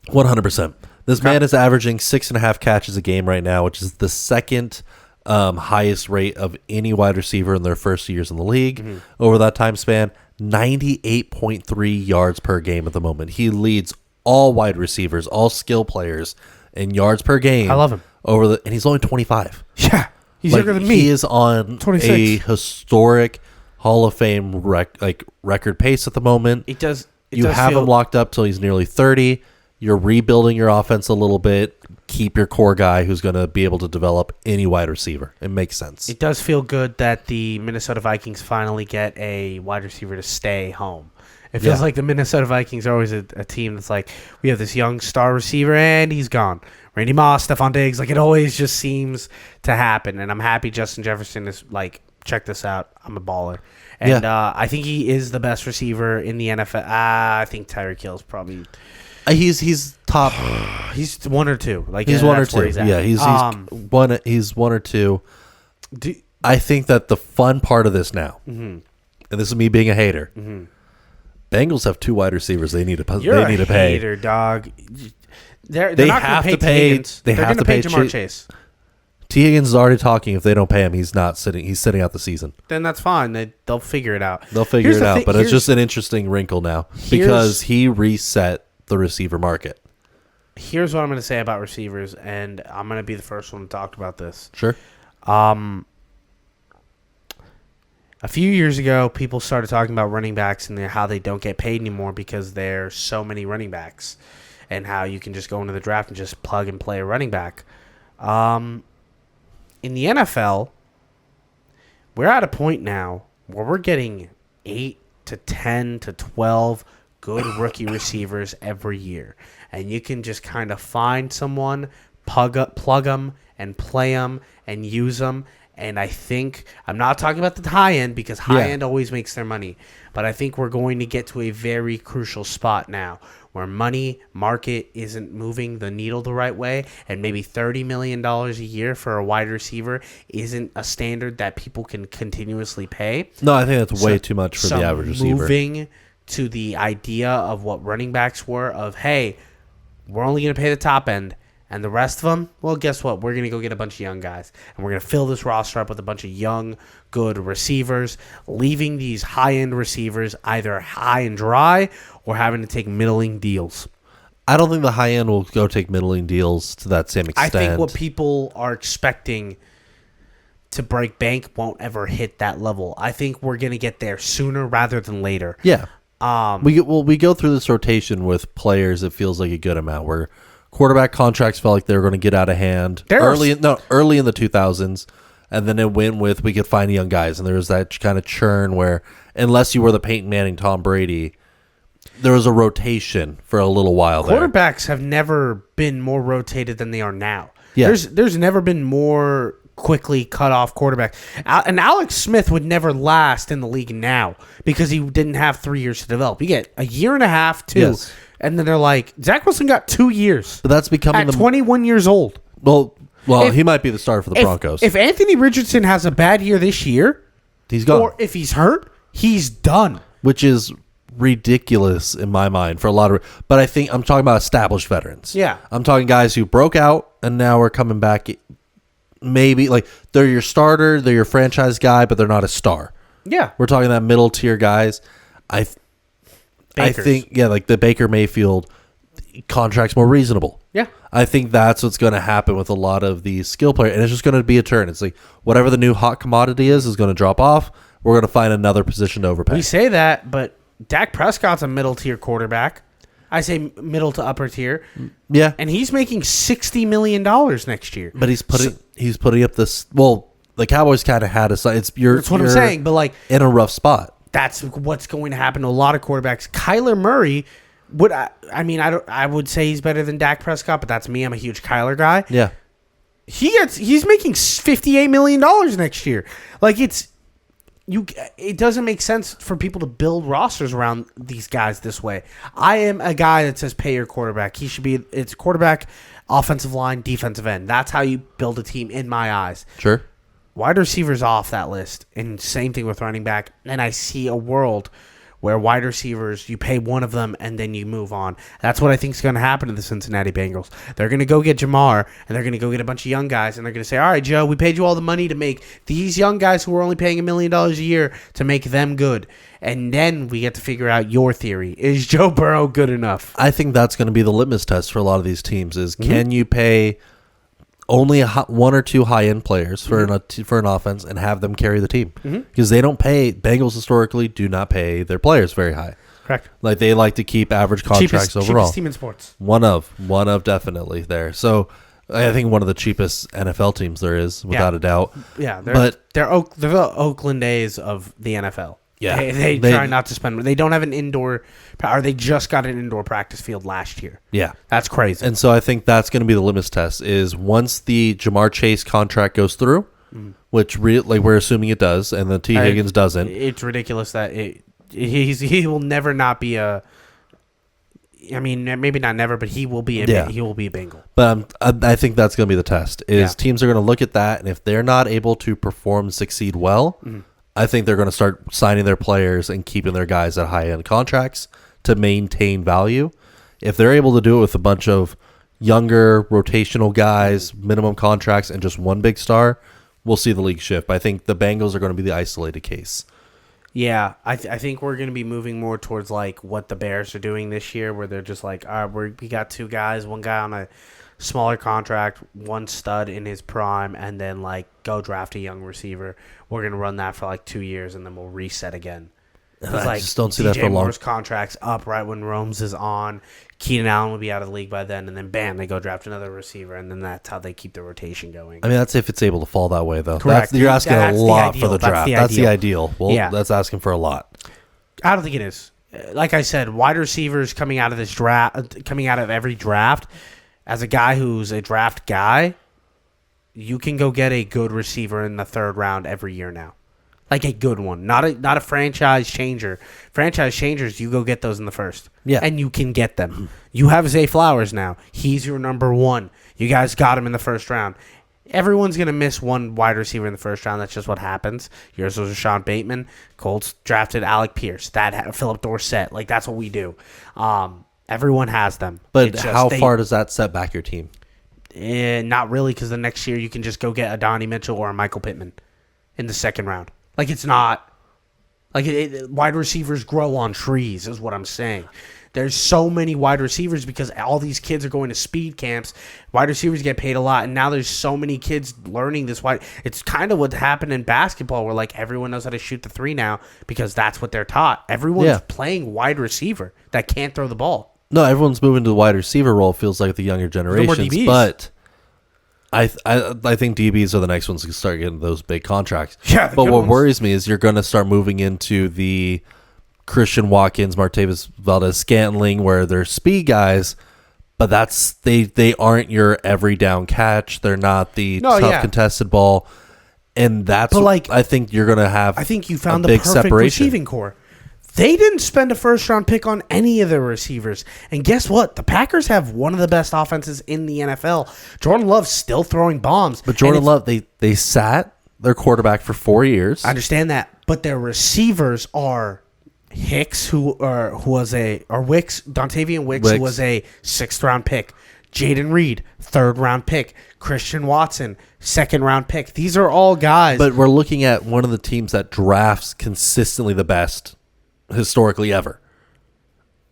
Speaker 2: 100%. This man is averaging 6.5 catches a game right now, which is the second highest rate of any wide receiver in their first years in the league. Over that time span, 98.3 yards per game at the moment. He leads all wide receivers, all skill players in yards per game.
Speaker 1: I love him.
Speaker 2: And he's only 25.
Speaker 1: Yeah, he's younger than me.
Speaker 2: He is on
Speaker 1: 26.
Speaker 2: a historic Hall of Fame record pace at the moment. You have him locked up till he's nearly 30. You're rebuilding your offense a little bit. Keep your core guy who's going to be able to develop any wide receiver. It makes sense.
Speaker 1: It does feel good that the Minnesota Vikings finally get a wide receiver to stay home. It feels like the Minnesota Vikings are always a team that's like, we have this young star receiver and he's gone. Randy Moss, Stephon Diggs, like it always just seems to happen. And I'm happy Justin Jefferson is like, check this out, I'm a baller. And I think he is the best receiver in the NFL. I think Tyreek Hill's probably...
Speaker 2: He's top.
Speaker 1: He's 1 or 2. Like
Speaker 2: he's 1 or 2. Yeah, he's one. He's 1 or 2. I think that the fun part of this now, and this is me being a hater, Bengals have 2 wide receivers. They need to.
Speaker 1: You're
Speaker 2: they need
Speaker 1: a
Speaker 2: to pay.
Speaker 1: Hater, dog. They're
Speaker 2: they
Speaker 1: not
Speaker 2: have
Speaker 1: gonna
Speaker 2: to pay.
Speaker 1: Higgins.
Speaker 2: They
Speaker 1: They're
Speaker 2: have to
Speaker 1: pay
Speaker 2: pay
Speaker 1: Jamar Chase.
Speaker 2: T. Higgins is already talking. If they don't pay him, he's not sitting. He's sitting out the season.
Speaker 1: Then that's fine. They'll figure it out.
Speaker 2: They'll figure it out. But it's just an interesting wrinkle now because he reset the receiver market.
Speaker 1: Here's what I'm going to say about receivers, and I'm going to be the first one to talk about this.
Speaker 2: Sure.
Speaker 1: A few years ago, people started talking about running backs and how they don't get paid anymore because there's so many running backs, and how you can just go into the draft and just plug and play a running back. In the NFL, we're at a point now where we're getting 8 to 10 to 12 good rookie receivers every year. And you can just kind of find someone, plug them, and play them, and use them. And I think, I'm not talking about the high end because high end always makes their money. But I think we're going to get to a very crucial spot now where money market isn't moving the needle the right way. And maybe $30 million a year for a wide receiver isn't a standard that people can continuously pay.
Speaker 2: No, I think that's way too much for the average receiver.
Speaker 1: Moving to the idea of what running backs were of, hey, we're only going to pay the top end, and the rest of them, well, guess what? We're going to go get a bunch of young guys, and we're going to fill this roster up with a bunch of young, good receivers, leaving these high-end receivers either high and dry or having to take middling deals.
Speaker 2: I don't think the high end will go take middling deals to that same extent.
Speaker 1: I think what people are expecting to break bank won't ever hit that level. I think we're going to get there sooner rather than later.
Speaker 2: Yeah. We go through this rotation with players. It feels like a good amount where quarterback contracts felt like they were going to get out of hand early in the 2000s, and then it went with we could find young guys, and there was that kind of churn where unless you were the Peyton Manning, Tom Brady, there was a rotation for a little while.
Speaker 1: Quarterbacks have never been more rotated than they are now.
Speaker 2: Yeah.
Speaker 1: There's never been more quickly cut off quarterback. And Alex Smith would never last in the league now because he didn't have 3 years to develop. You get a year and a half, too.
Speaker 2: Yes.
Speaker 1: And then they're like, Zach Wilson got 2 years.
Speaker 2: But that's becoming
Speaker 1: at 21 years old.
Speaker 2: Well, Well, he might be the starter for the Broncos.
Speaker 1: If Anthony Richardson has a bad year this year,
Speaker 2: he's gone.
Speaker 1: Or if he's hurt, he's done.
Speaker 2: Which is ridiculous in my mind for a lot of. But I think I'm talking about established veterans.
Speaker 1: Yeah.
Speaker 2: I'm talking guys who broke out and now are coming back. Maybe like they're your starter, they're your franchise guy, but they're not a star.
Speaker 1: Yeah.
Speaker 2: We're talking that middle tier guys. I think, like the Baker Mayfield contract's more reasonable.
Speaker 1: Yeah.
Speaker 2: I think that's what's going to happen with a lot of these skill players. And it's just going to be a turn. It's like whatever the new hot commodity is going to drop off. We're going to find another position to overpay.
Speaker 1: We say that, but Dak Prescott's a middle tier quarterback. I say middle to upper tier.
Speaker 2: Yeah.
Speaker 1: And he's making $60 million next year.
Speaker 2: But he's putting up this. Well, the Cowboys kind of had a. That's what
Speaker 1: I'm saying. But like
Speaker 2: in a rough spot.
Speaker 1: That's what's going to happen to a lot of quarterbacks. Kyler Murray I would say he's better than Dak Prescott, but that's me. I'm a huge Kyler guy.
Speaker 2: Yeah.
Speaker 1: He's making $58 million next year. Like it doesn't make sense for people to build rosters around these guys this way. I am a guy that says pay your quarterback. It's quarterback, offensive line, defensive end. That's how you build a team in my eyes.
Speaker 2: Sure.
Speaker 1: Wide receivers off that list, and same thing with running back. And I see a world where wide receivers, you pay one of them and then you move on. That's what I think is going to happen to the Cincinnati Bengals. They're going to go get Jamar, and they're going to go get a bunch of young guys, and they're going to say, all right, Joe, we paid you all the money to make these young guys who we're only paying $1 million a year to make them good. And then we get to figure out your theory. Is Joe Burrow good enough?
Speaker 2: I think that's going to be the litmus test for a lot of these teams is can you pay only one or two high-end players for an offense and have them carry the team because they don't pay. Bengals historically do not pay their players very high.
Speaker 1: Correct.
Speaker 2: Like they like to keep average contracts overall.
Speaker 1: Cheapest team in sports.
Speaker 2: One of definitely there. So I think one of the cheapest NFL teams there is without a doubt.
Speaker 1: Yeah, they're the Oakland A's of the NFL.
Speaker 2: Yeah,
Speaker 1: they try not to spend. They don't have an indoor, or they just got an indoor practice field last year.
Speaker 2: Yeah,
Speaker 1: that's crazy.
Speaker 2: And so I think that's going to be the litmus test. Is once the Jamar Chase contract goes through, which we're assuming it does, and the T Higgins doesn't.
Speaker 1: It's ridiculous that he will never not be a. I mean, maybe not never, but he will be a Bengal.
Speaker 2: But I think that's going to be the test. Teams are going to look at that, and if they're not able to perform and succeed well. I think they're going to start signing their players and keeping their guys at high-end contracts to maintain value. If they're able to do it with a bunch of younger rotational guys, minimum contracts, and just one big star, we'll see the league shift. But I think the Bengals are going to be the isolated case.
Speaker 1: Yeah, I think we're going to be moving more towards like what the Bears are doing this year, where they're just like, all right, we got two guys, one guy on a smaller contract, one stud in his prime, and then like go draft a young receiver. We're going to run that for like 2 years, and then we'll reset again.
Speaker 2: I just don't see that for long.
Speaker 1: Moore's contract's up right when Rome's is on. Keenan Allen will be out of the league by then, and then bam, they go draft another receiver, and then that's how they keep the rotation going.
Speaker 2: I mean, that's if it's able to fall that way, though.
Speaker 1: Correct.
Speaker 2: You're asking a lot for the draft.
Speaker 1: That's
Speaker 2: the ideal. Well, that's asking for a lot.
Speaker 1: I don't think it is. Like I said, wide receivers coming out of this draft, coming out of every draft, as a guy who's a draft guy, you can go get a good receiver in the third round every year now. Like a good one, not a franchise changer. Franchise changers, you go get those in the first.
Speaker 2: Yeah.
Speaker 1: And you can get them. You have Zay Flowers now. He's your number one. You guys got him in the first round. Everyone's going to miss one wide receiver in the first round. That's just what happens. Yours was Rashawn Bateman. Colts drafted Alec Pierce. Philip Dorsett. Like, that's what we do. Everyone has them.
Speaker 2: But how far does that set back your team?
Speaker 1: Not really, because the next year you can just go get a Donnie Mitchell or a Michael Pittman in the second round. Like, it's not... Like, wide receivers grow on trees, is what I'm saying. There's so many wide receivers because all these kids are going to speed camps. Wide receivers get paid a lot, and now there's so many kids learning this wide. It's kind of what happened in basketball where, like, everyone knows how to shoot the three now because that's what they're taught. Everyone's playing wide receiver that can't throw the ball. No,
Speaker 2: everyone's moving to the wide receiver role, feels like the younger generations. But I think DBs are the next ones to start getting those big contracts.
Speaker 1: Yeah,
Speaker 2: but what worries me is you're going to start moving into the Christian Watkins, Martavis Valdez-Scantling, where they're speed guys, but they aren't your every down catch. They're not the tough contested ball, and that's I think you're going to have.
Speaker 1: I think you found the perfect receiving core. They didn't spend a first-round pick on any of their receivers. And guess what? The Packers have one of the best offenses in the NFL. Jordan Love's still throwing bombs.
Speaker 2: But Jordan Love, they sat their quarterback for 4 years.
Speaker 1: I understand that. But their receivers are Hicks, Dontavian Wicks, who was a 6th-round pick. Jaden Reed, 3rd-round pick. Christian Watson, 2nd-round pick. These are all guys.
Speaker 2: But we're looking at one of the teams that drafts consistently the best historically ever.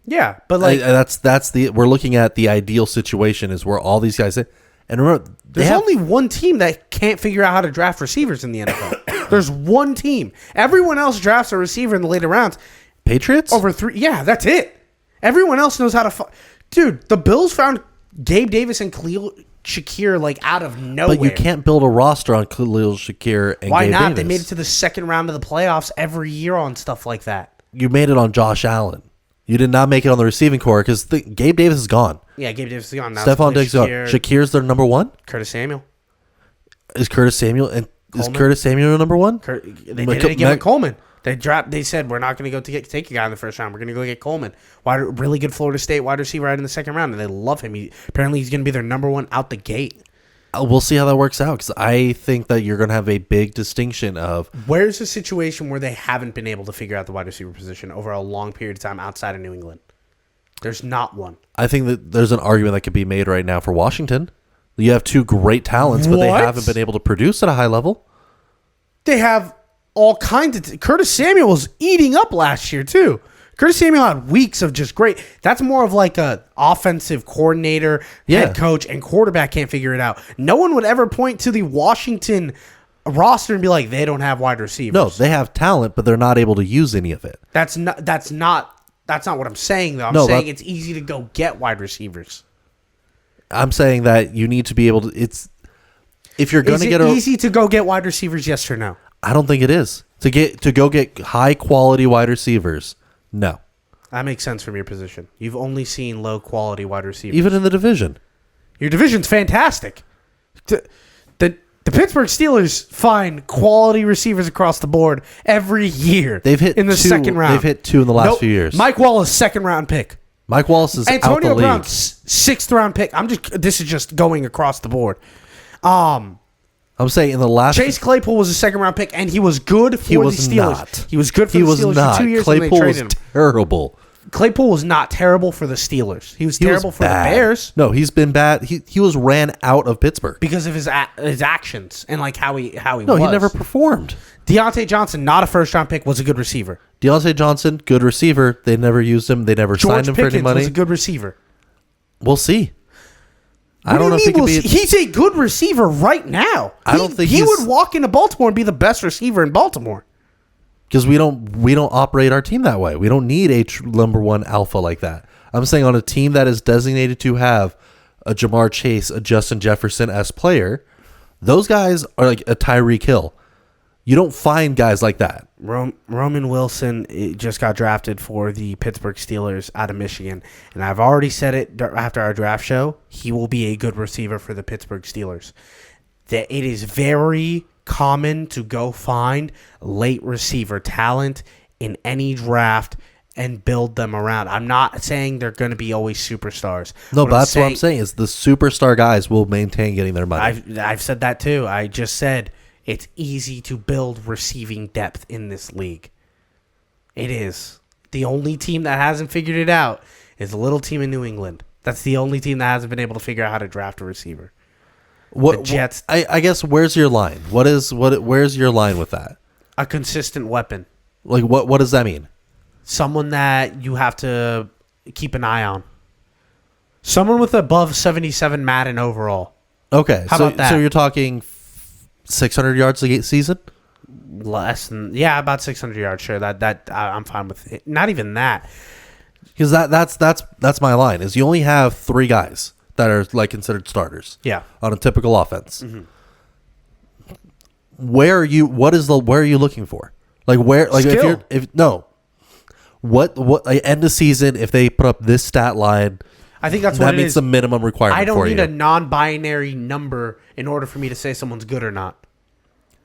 Speaker 1: Yeah, but like
Speaker 2: we're looking at the ideal situation is where all these guys. And remember,
Speaker 1: there's only one team that can't figure out how to draft receivers in the NFL. There's one team. Everyone else drafts a receiver in the later rounds.
Speaker 2: Patriots
Speaker 1: over 3. Yeah, that's it. Everyone else knows how to. Dude, the Bills found Gabe Davis and Khalil Shakir like out of nowhere.
Speaker 2: But you can't build a roster on Khalil Shakir and
Speaker 1: Why
Speaker 2: Gabe
Speaker 1: not?
Speaker 2: Davis.
Speaker 1: They made it to the 2nd round of the playoffs every year on stuff like that.
Speaker 2: You made it on Josh Allen. You did not make it on the receiving core because Gabe Davis is gone.
Speaker 1: Yeah, Gabe Davis is gone. Now
Speaker 2: Stephon Diggs is gone. Shakir's their number 1.
Speaker 1: Curtis Samuel.
Speaker 2: Is Curtis Samuel and
Speaker 1: Coleman.
Speaker 2: Is Curtis Samuel number 1?
Speaker 1: They did it again with Coleman. They said we're not going to take a guy in the 1st round. We're going to go get Coleman. Really good Florida State wide receiver right in the 2nd round, and they love him. Apparently he's going to be their number 1 out the gate.
Speaker 2: We'll see how that works out because I think that you're going to have a big distinction of
Speaker 1: where's the situation where they haven't been able to figure out the wide receiver position over a long period of time outside of New England. There's not one.
Speaker 2: I think that there's an argument that could be made right now for Washington. You have 2 great talents, but they haven't been able to produce at a high level.
Speaker 1: They have all kinds of... Curtis Samuel was eating up last year, too. Curtis Samuel had weeks of just great. That's more of like a offensive coordinator, head coach, and quarterback can't figure it out. No one would ever point to the Washington roster and be like, they don't have wide receivers.
Speaker 2: No, they have talent, but they're not able to use any of it.
Speaker 1: That's not what I'm saying, though. I'm saying it's easy to go get wide receivers.
Speaker 2: I'm saying that you need to be able to... If you're going to get...
Speaker 1: Is it easy to go get wide receivers, yes or no?
Speaker 2: I don't think it is. To go get high-quality wide receivers, no.
Speaker 1: That makes sense from your position. You've only seen low-quality wide receivers.
Speaker 2: Even in the division.
Speaker 1: Your division's fantastic. The Pittsburgh Steelers find quality receivers across the board every year.
Speaker 2: They've hit
Speaker 1: in the 2nd round.
Speaker 2: They've hit 2 in the last few years.
Speaker 1: Mike Wallace, 2nd-round pick.
Speaker 2: Mike Wallace is
Speaker 1: Antonio
Speaker 2: out the league.
Speaker 1: Brown, 6th-round pick. This is just going across the board.
Speaker 2: I'm saying in the last...
Speaker 1: Chase Claypool was a 2nd-round pick, and he was good for the Steelers.
Speaker 2: Not.
Speaker 1: He was good for the Steelers for 2 years.
Speaker 2: Claypool was terrible.
Speaker 1: Claypool was not terrible for the Steelers. He was terrible for the Bears.
Speaker 2: No, he's been bad. He was ran out of Pittsburgh
Speaker 1: because of his actions and like how he was.
Speaker 2: No, he never performed.
Speaker 1: Deontay Johnson, not a 1st-round pick, was a good receiver.
Speaker 2: Deontay Johnson, good receiver. They never used him. They never signed him for any money.
Speaker 1: Was a good receiver.
Speaker 2: We'll see.
Speaker 1: I don't know if he can be. He's a good receiver right now.
Speaker 2: I don't think
Speaker 1: he would walk into Baltimore and be the best receiver in Baltimore.
Speaker 2: Because we don't operate our team that way. We don't need a number 1 alpha like that. I'm saying on a team that is designated to have a Jamar Chase, a Justin Jefferson as player, those guys are like a Tyreek Hill. You don't find guys like that.
Speaker 1: Roman Wilson just got drafted for the Pittsburgh Steelers out of Michigan. And I've already said it after our draft show. He will be a good receiver for the Pittsburgh Steelers. That it is very common to go find late receiver talent in any draft and build them around. I'm not saying they're going to be always superstars.
Speaker 2: No, but that's what I'm saying is the superstar guys will maintain getting their money.
Speaker 1: I've said that too. I just said it's easy to build receiving depth in this league. It is. The only team that hasn't figured it out is a little team in New England. That's the only team that hasn't been able to figure out how to draft a receiver. The Jets.
Speaker 2: I guess where's your line? Where's your line with that?
Speaker 1: A consistent weapon.
Speaker 2: Like what does that mean?
Speaker 1: Someone that you have to keep an eye on. Someone with above 77 Madden overall.
Speaker 2: Okay.
Speaker 1: How about that?
Speaker 2: So you're talking 600 yards a season?
Speaker 1: Less than about 600 yards. Sure, that I'm fine with it. Not even that.
Speaker 2: Because that's my line. Is you only have 3 guys that are like considered starters.
Speaker 1: Yeah.
Speaker 2: On a typical offense.
Speaker 1: Mm-hmm.
Speaker 2: Where are you looking for? Like where like
Speaker 1: Skill.
Speaker 2: What end of season if they put up this stat line?
Speaker 1: I think that's
Speaker 2: that
Speaker 1: what it
Speaker 2: means
Speaker 1: is.
Speaker 2: the minimum requirement.
Speaker 1: I don't
Speaker 2: for
Speaker 1: need
Speaker 2: you.
Speaker 1: a non-binary number in order for me to say someone's good or not.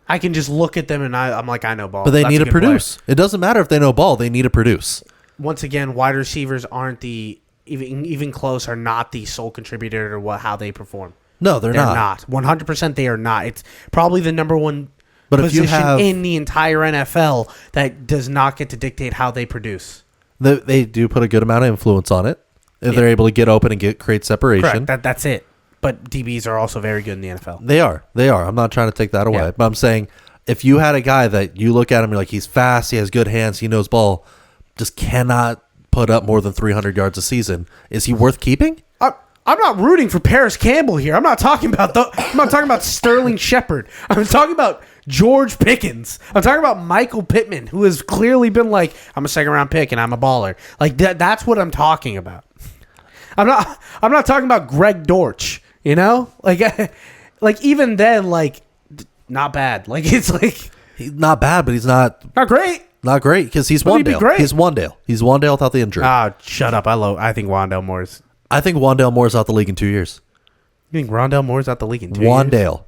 Speaker 1: I can just look at them and I'm like, I know ball.
Speaker 2: But they
Speaker 1: That's
Speaker 2: need
Speaker 1: a
Speaker 2: to
Speaker 1: good
Speaker 2: produce. It doesn't matter if they know ball. They need to produce.
Speaker 1: Once again, wide receivers aren't even close, are not the sole contributor to how they perform.
Speaker 2: No, they're not.
Speaker 1: 100% they are not. It's probably the number one
Speaker 2: position
Speaker 1: in the entire NFL that does not get to dictate how they produce.
Speaker 2: They do put a good amount of influence on it if they're able to get open and create separation.
Speaker 1: Correct. That's it. But DBs are also very good in the NFL.
Speaker 2: They are. I'm not trying to take that away.
Speaker 1: Yeah.
Speaker 2: But I'm saying if you had a guy that you look at him, you're like, he's fast, he has good hands, he knows ball, just cannot put up more than 300 yards a season, is he worth keeping?
Speaker 1: I'm not rooting for Paris Campbell here. I'm not talking about Sterling Shepard. I'm talking about George Pickens. I'm talking about Michael Pittman, who has clearly been like, I'm a second round pick and I'm a baller. Like that's what I'm talking about. I'm not talking about Greg Dortch, you know? Like even then, like not bad. Like it's like
Speaker 2: He's not bad, but he's not
Speaker 1: great.
Speaker 2: Not great because he's
Speaker 1: Would he be
Speaker 2: Wandale.
Speaker 1: great?
Speaker 2: He's Wandale. He's Wandale without the injury.
Speaker 1: Shut up. I think Wandale Moore's.
Speaker 2: I think Wandale Moore's out the league in 2 years.
Speaker 1: You think Rondale Moore's out the league in 2 years?
Speaker 2: Wandale.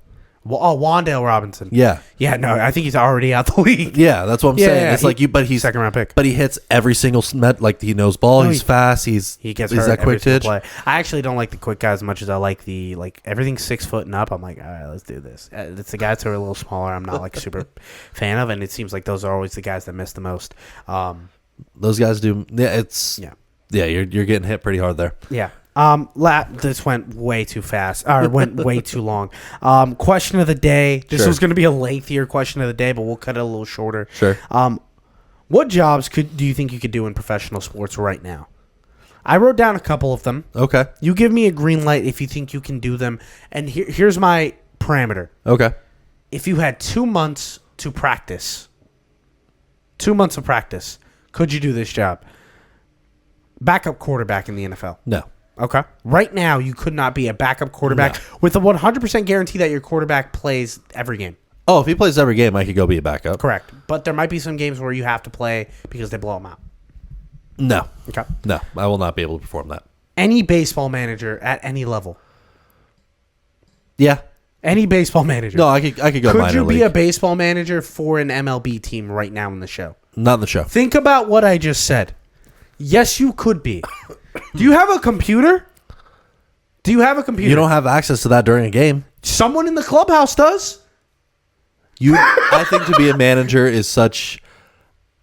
Speaker 1: Wandale Robinson.
Speaker 2: Yeah.
Speaker 1: Yeah, no, I think he's already out the league.
Speaker 2: Yeah, that's what I'm saying.
Speaker 1: Yeah,
Speaker 2: it's like but he's
Speaker 1: second round pick.
Speaker 2: But he hits every single like he knows ball.
Speaker 1: No,
Speaker 2: he's fast.
Speaker 1: He gets
Speaker 2: he's
Speaker 1: hurt
Speaker 2: that quick
Speaker 1: every single
Speaker 2: pitch.
Speaker 1: play. I actually don't like the quick guys as much as I like the everything 6 foot and up. I'm like, all right, let's do this. It's the guys who are a little smaller. I'm not like super fan of, and it seems like those are always the guys that miss the most.
Speaker 2: Those guys do. Yeah, You're getting hit pretty hard there.
Speaker 1: Yeah. This went way too fast, or went way too long. Question of the day. This was going to be a lengthier question of the day, but we'll cut it a little shorter.
Speaker 2: Sure.
Speaker 1: What jobs do you think you could do in professional sports right now? I wrote down a couple of them.
Speaker 2: Okay.
Speaker 1: You give me a green light if you think you can do them. And here's my parameter.
Speaker 2: Okay.
Speaker 1: If you had 2 months to practice, 2 months of practice, could you do this job? Backup quarterback in the NFL.
Speaker 2: No.
Speaker 1: Okay. Right now, you could not be a backup quarterback with a 100% guarantee that your quarterback plays every game.
Speaker 2: Oh, if he plays every game, I could go be a backup.
Speaker 1: Correct. But there might be some games where you have to play because they blow them out.
Speaker 2: No.
Speaker 1: Okay.
Speaker 2: No, I will not be able to perform that.
Speaker 1: Any baseball manager at any level.
Speaker 2: Yeah.
Speaker 1: Any baseball manager.
Speaker 2: No, I could go
Speaker 1: Could
Speaker 2: minor
Speaker 1: you be
Speaker 2: league.
Speaker 1: a baseball manager for an MLB team right now in the show?
Speaker 2: Not in the show.
Speaker 1: Think about what I just said. Yes, you could be. Do you have a computer? You
Speaker 2: don't have access to that during a game.
Speaker 1: Someone in the clubhouse does.
Speaker 2: I think to be a manager is such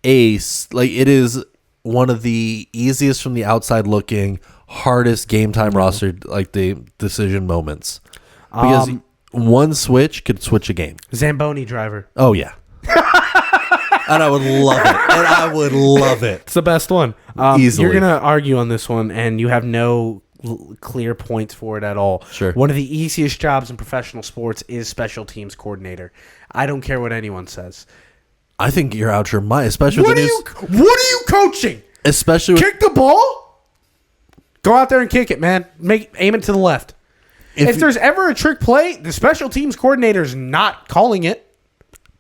Speaker 2: it is one of the easiest from the outside looking, hardest game time roster, like the decision moments. Because one switch could switch a game.
Speaker 1: Zamboni driver.
Speaker 2: Oh, yeah. And I would love it.
Speaker 1: It's the best one.
Speaker 2: Easily.
Speaker 1: You're going to argue on this one, and you have no clear points for it at all.
Speaker 2: Sure.
Speaker 1: One of the easiest jobs in professional sports is special teams coordinator. I don't care what anyone says.
Speaker 2: I think you're out your mind, especially
Speaker 1: What are you coaching?
Speaker 2: Especially with,
Speaker 1: Kick the ball? Go out there and kick it, man. Aim it to the left. If there's ever a trick play, the special teams coordinator is not calling it.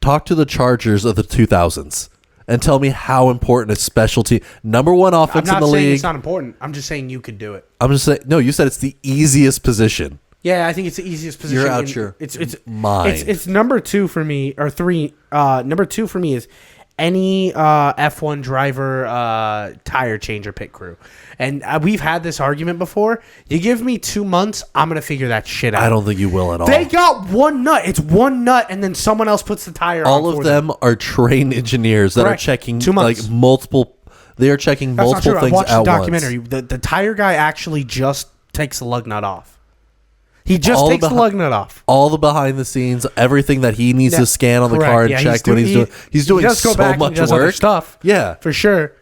Speaker 2: Talk to the Chargers of the 2000s and tell me how important a special team, number one offense in the league.
Speaker 1: I'm not saying it's not important. I'm just saying you could do it.
Speaker 2: I'm just saying, no, you said it's the easiest position.
Speaker 1: Yeah, I think it's the easiest position.
Speaker 2: You're out your mind.
Speaker 1: It's number 2 for me, or 3. Number 2 for me is any F1 driver tire changer pit crew. And we've had this argument before. You give me 2 months, I'm going to figure that shit out.
Speaker 2: I don't think you will at all.
Speaker 1: They got one nut. It's one nut, and then someone else puts the tire on.
Speaker 2: All of them are trained engineers that are checking
Speaker 1: 2 months.
Speaker 2: like multiple. They are checking
Speaker 1: That's
Speaker 2: multiple
Speaker 1: not true.
Speaker 2: things
Speaker 1: I watched
Speaker 2: at
Speaker 1: the documentary.
Speaker 2: once.
Speaker 1: The tire guy actually just takes the lug nut off. He just takes the lug nut off.
Speaker 2: All the behind the scenes, everything that he needs to scan on the car and check when he's doing
Speaker 1: does go
Speaker 2: so
Speaker 1: back
Speaker 2: much
Speaker 1: and does other
Speaker 2: work.
Speaker 1: stuff.
Speaker 2: Yeah,
Speaker 1: for sure.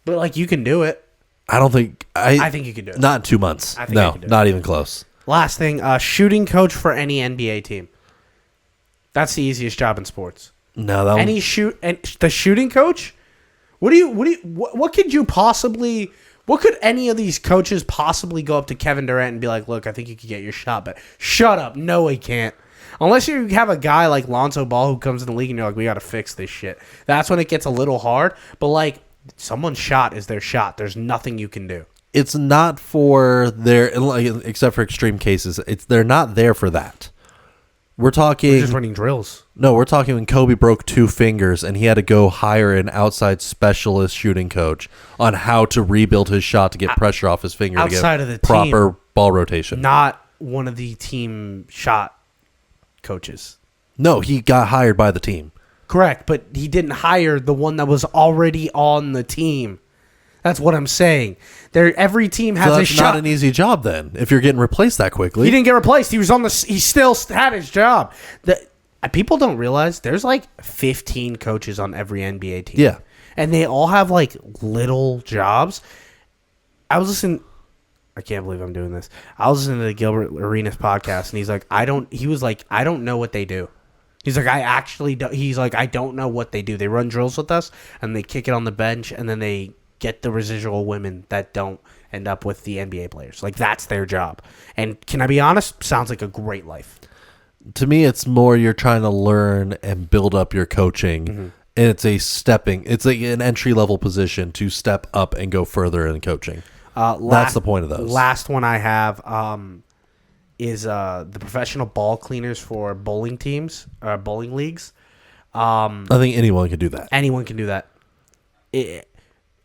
Speaker 1: But like you can do it.
Speaker 2: I don't think
Speaker 1: I think you can do it.
Speaker 2: Not in 2 months.
Speaker 1: I think I
Speaker 2: No,
Speaker 1: can do
Speaker 2: not
Speaker 1: it.
Speaker 2: even close.
Speaker 1: Last thing, shooting coach for any NBA team. That's the easiest job in sports.
Speaker 2: No, that
Speaker 1: any the shooting coach. What could you possibly? What could any of these coaches possibly go up to Kevin Durant and be like, "Look, I think you could get your shot, but shut up, no, he can't." Unless you have a guy like Lonzo Ball who comes in the league and you're like, "We got to fix this shit." That's when it gets a little hard. But like, someone's shot is their shot. There's nothing you can do.
Speaker 2: It's not for their, except for extreme cases. They're not there for that. We're talking.
Speaker 1: We're just running drills.
Speaker 2: No, we're talking when Kobe broke 2 fingers and he had to go hire an outside specialist shooting coach on how to rebuild his shot to get pressure off his finger
Speaker 1: Outside
Speaker 2: to
Speaker 1: of
Speaker 2: get
Speaker 1: the
Speaker 2: proper
Speaker 1: team,
Speaker 2: ball rotation.
Speaker 1: Not one of the team shot coaches.
Speaker 2: No, he got hired by the team.
Speaker 1: Correct, but he didn't hire the one that was already on the team. That's what I'm saying. Every team has
Speaker 2: So
Speaker 1: a
Speaker 2: that's
Speaker 1: shot.
Speaker 2: not an easy job then. If you're getting replaced that quickly,
Speaker 1: He didn't get replaced. He was on the. He still had his job. People don't realize there's like 15 coaches on every NBA team.
Speaker 2: Yeah,
Speaker 1: and they all have like little jobs. I was listening. I can't believe I'm doing this. I was listening to the Gilbert Arenas podcast, and he's like, He was like, I don't know what they do. He's like, I actually don't. He's like, I don't know what they do. They run drills with us, and they kick it on the bench, and then they get the residual women that don't end up with the NBA players. Like, that's their job. And can I be honest? Sounds like a great life.
Speaker 2: to me, it's more you're trying to learn and build up your coaching.
Speaker 1: Mm-hmm.
Speaker 2: And it's like an entry level position to step up and go further in coaching. That's the point of those.
Speaker 1: Last one I have is the professional ball cleaners for bowling teams, bowling leagues.
Speaker 2: I think anyone can do that.
Speaker 1: Anyone can do that.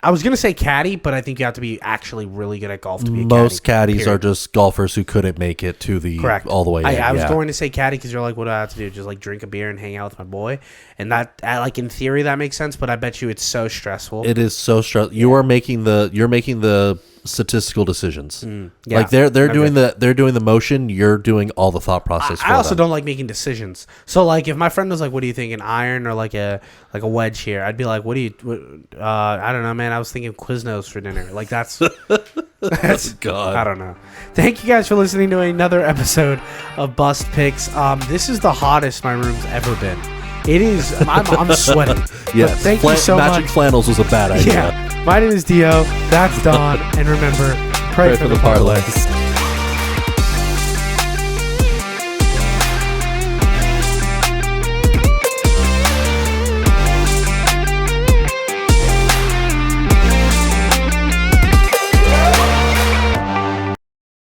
Speaker 1: I was going to say caddy, but I think you have to be actually really good at golf to be a caddy.
Speaker 2: Most caddies are just golfers who couldn't make it to the all the way in.
Speaker 1: I was going to say caddy because you're like, what do I have to do? Just like drink a beer and hang out with my boy? And that, like in theory, that makes sense, but I bet you it's so stressful.
Speaker 2: It is so stressful. You're making the statistical decisions.
Speaker 1: Yeah.
Speaker 2: Like they're doing the motion. You're doing all the thought process.
Speaker 1: I also don't like making decisions. So like if my friend was like, "What do you think, an iron or like a wedge here?" I'd be like, I don't know, man. I was thinking Quiznos for dinner. Like that's
Speaker 2: God.
Speaker 1: I don't know. Thank you guys for listening to another episode of Bust Picks. This is the hottest my room's ever been. It is. I'm sweating.
Speaker 2: Yes.
Speaker 1: Thank you so much.
Speaker 2: Magic flannels was a bad idea.
Speaker 1: Yeah. My name is Dio. That's Don. And remember, pray for the parlays.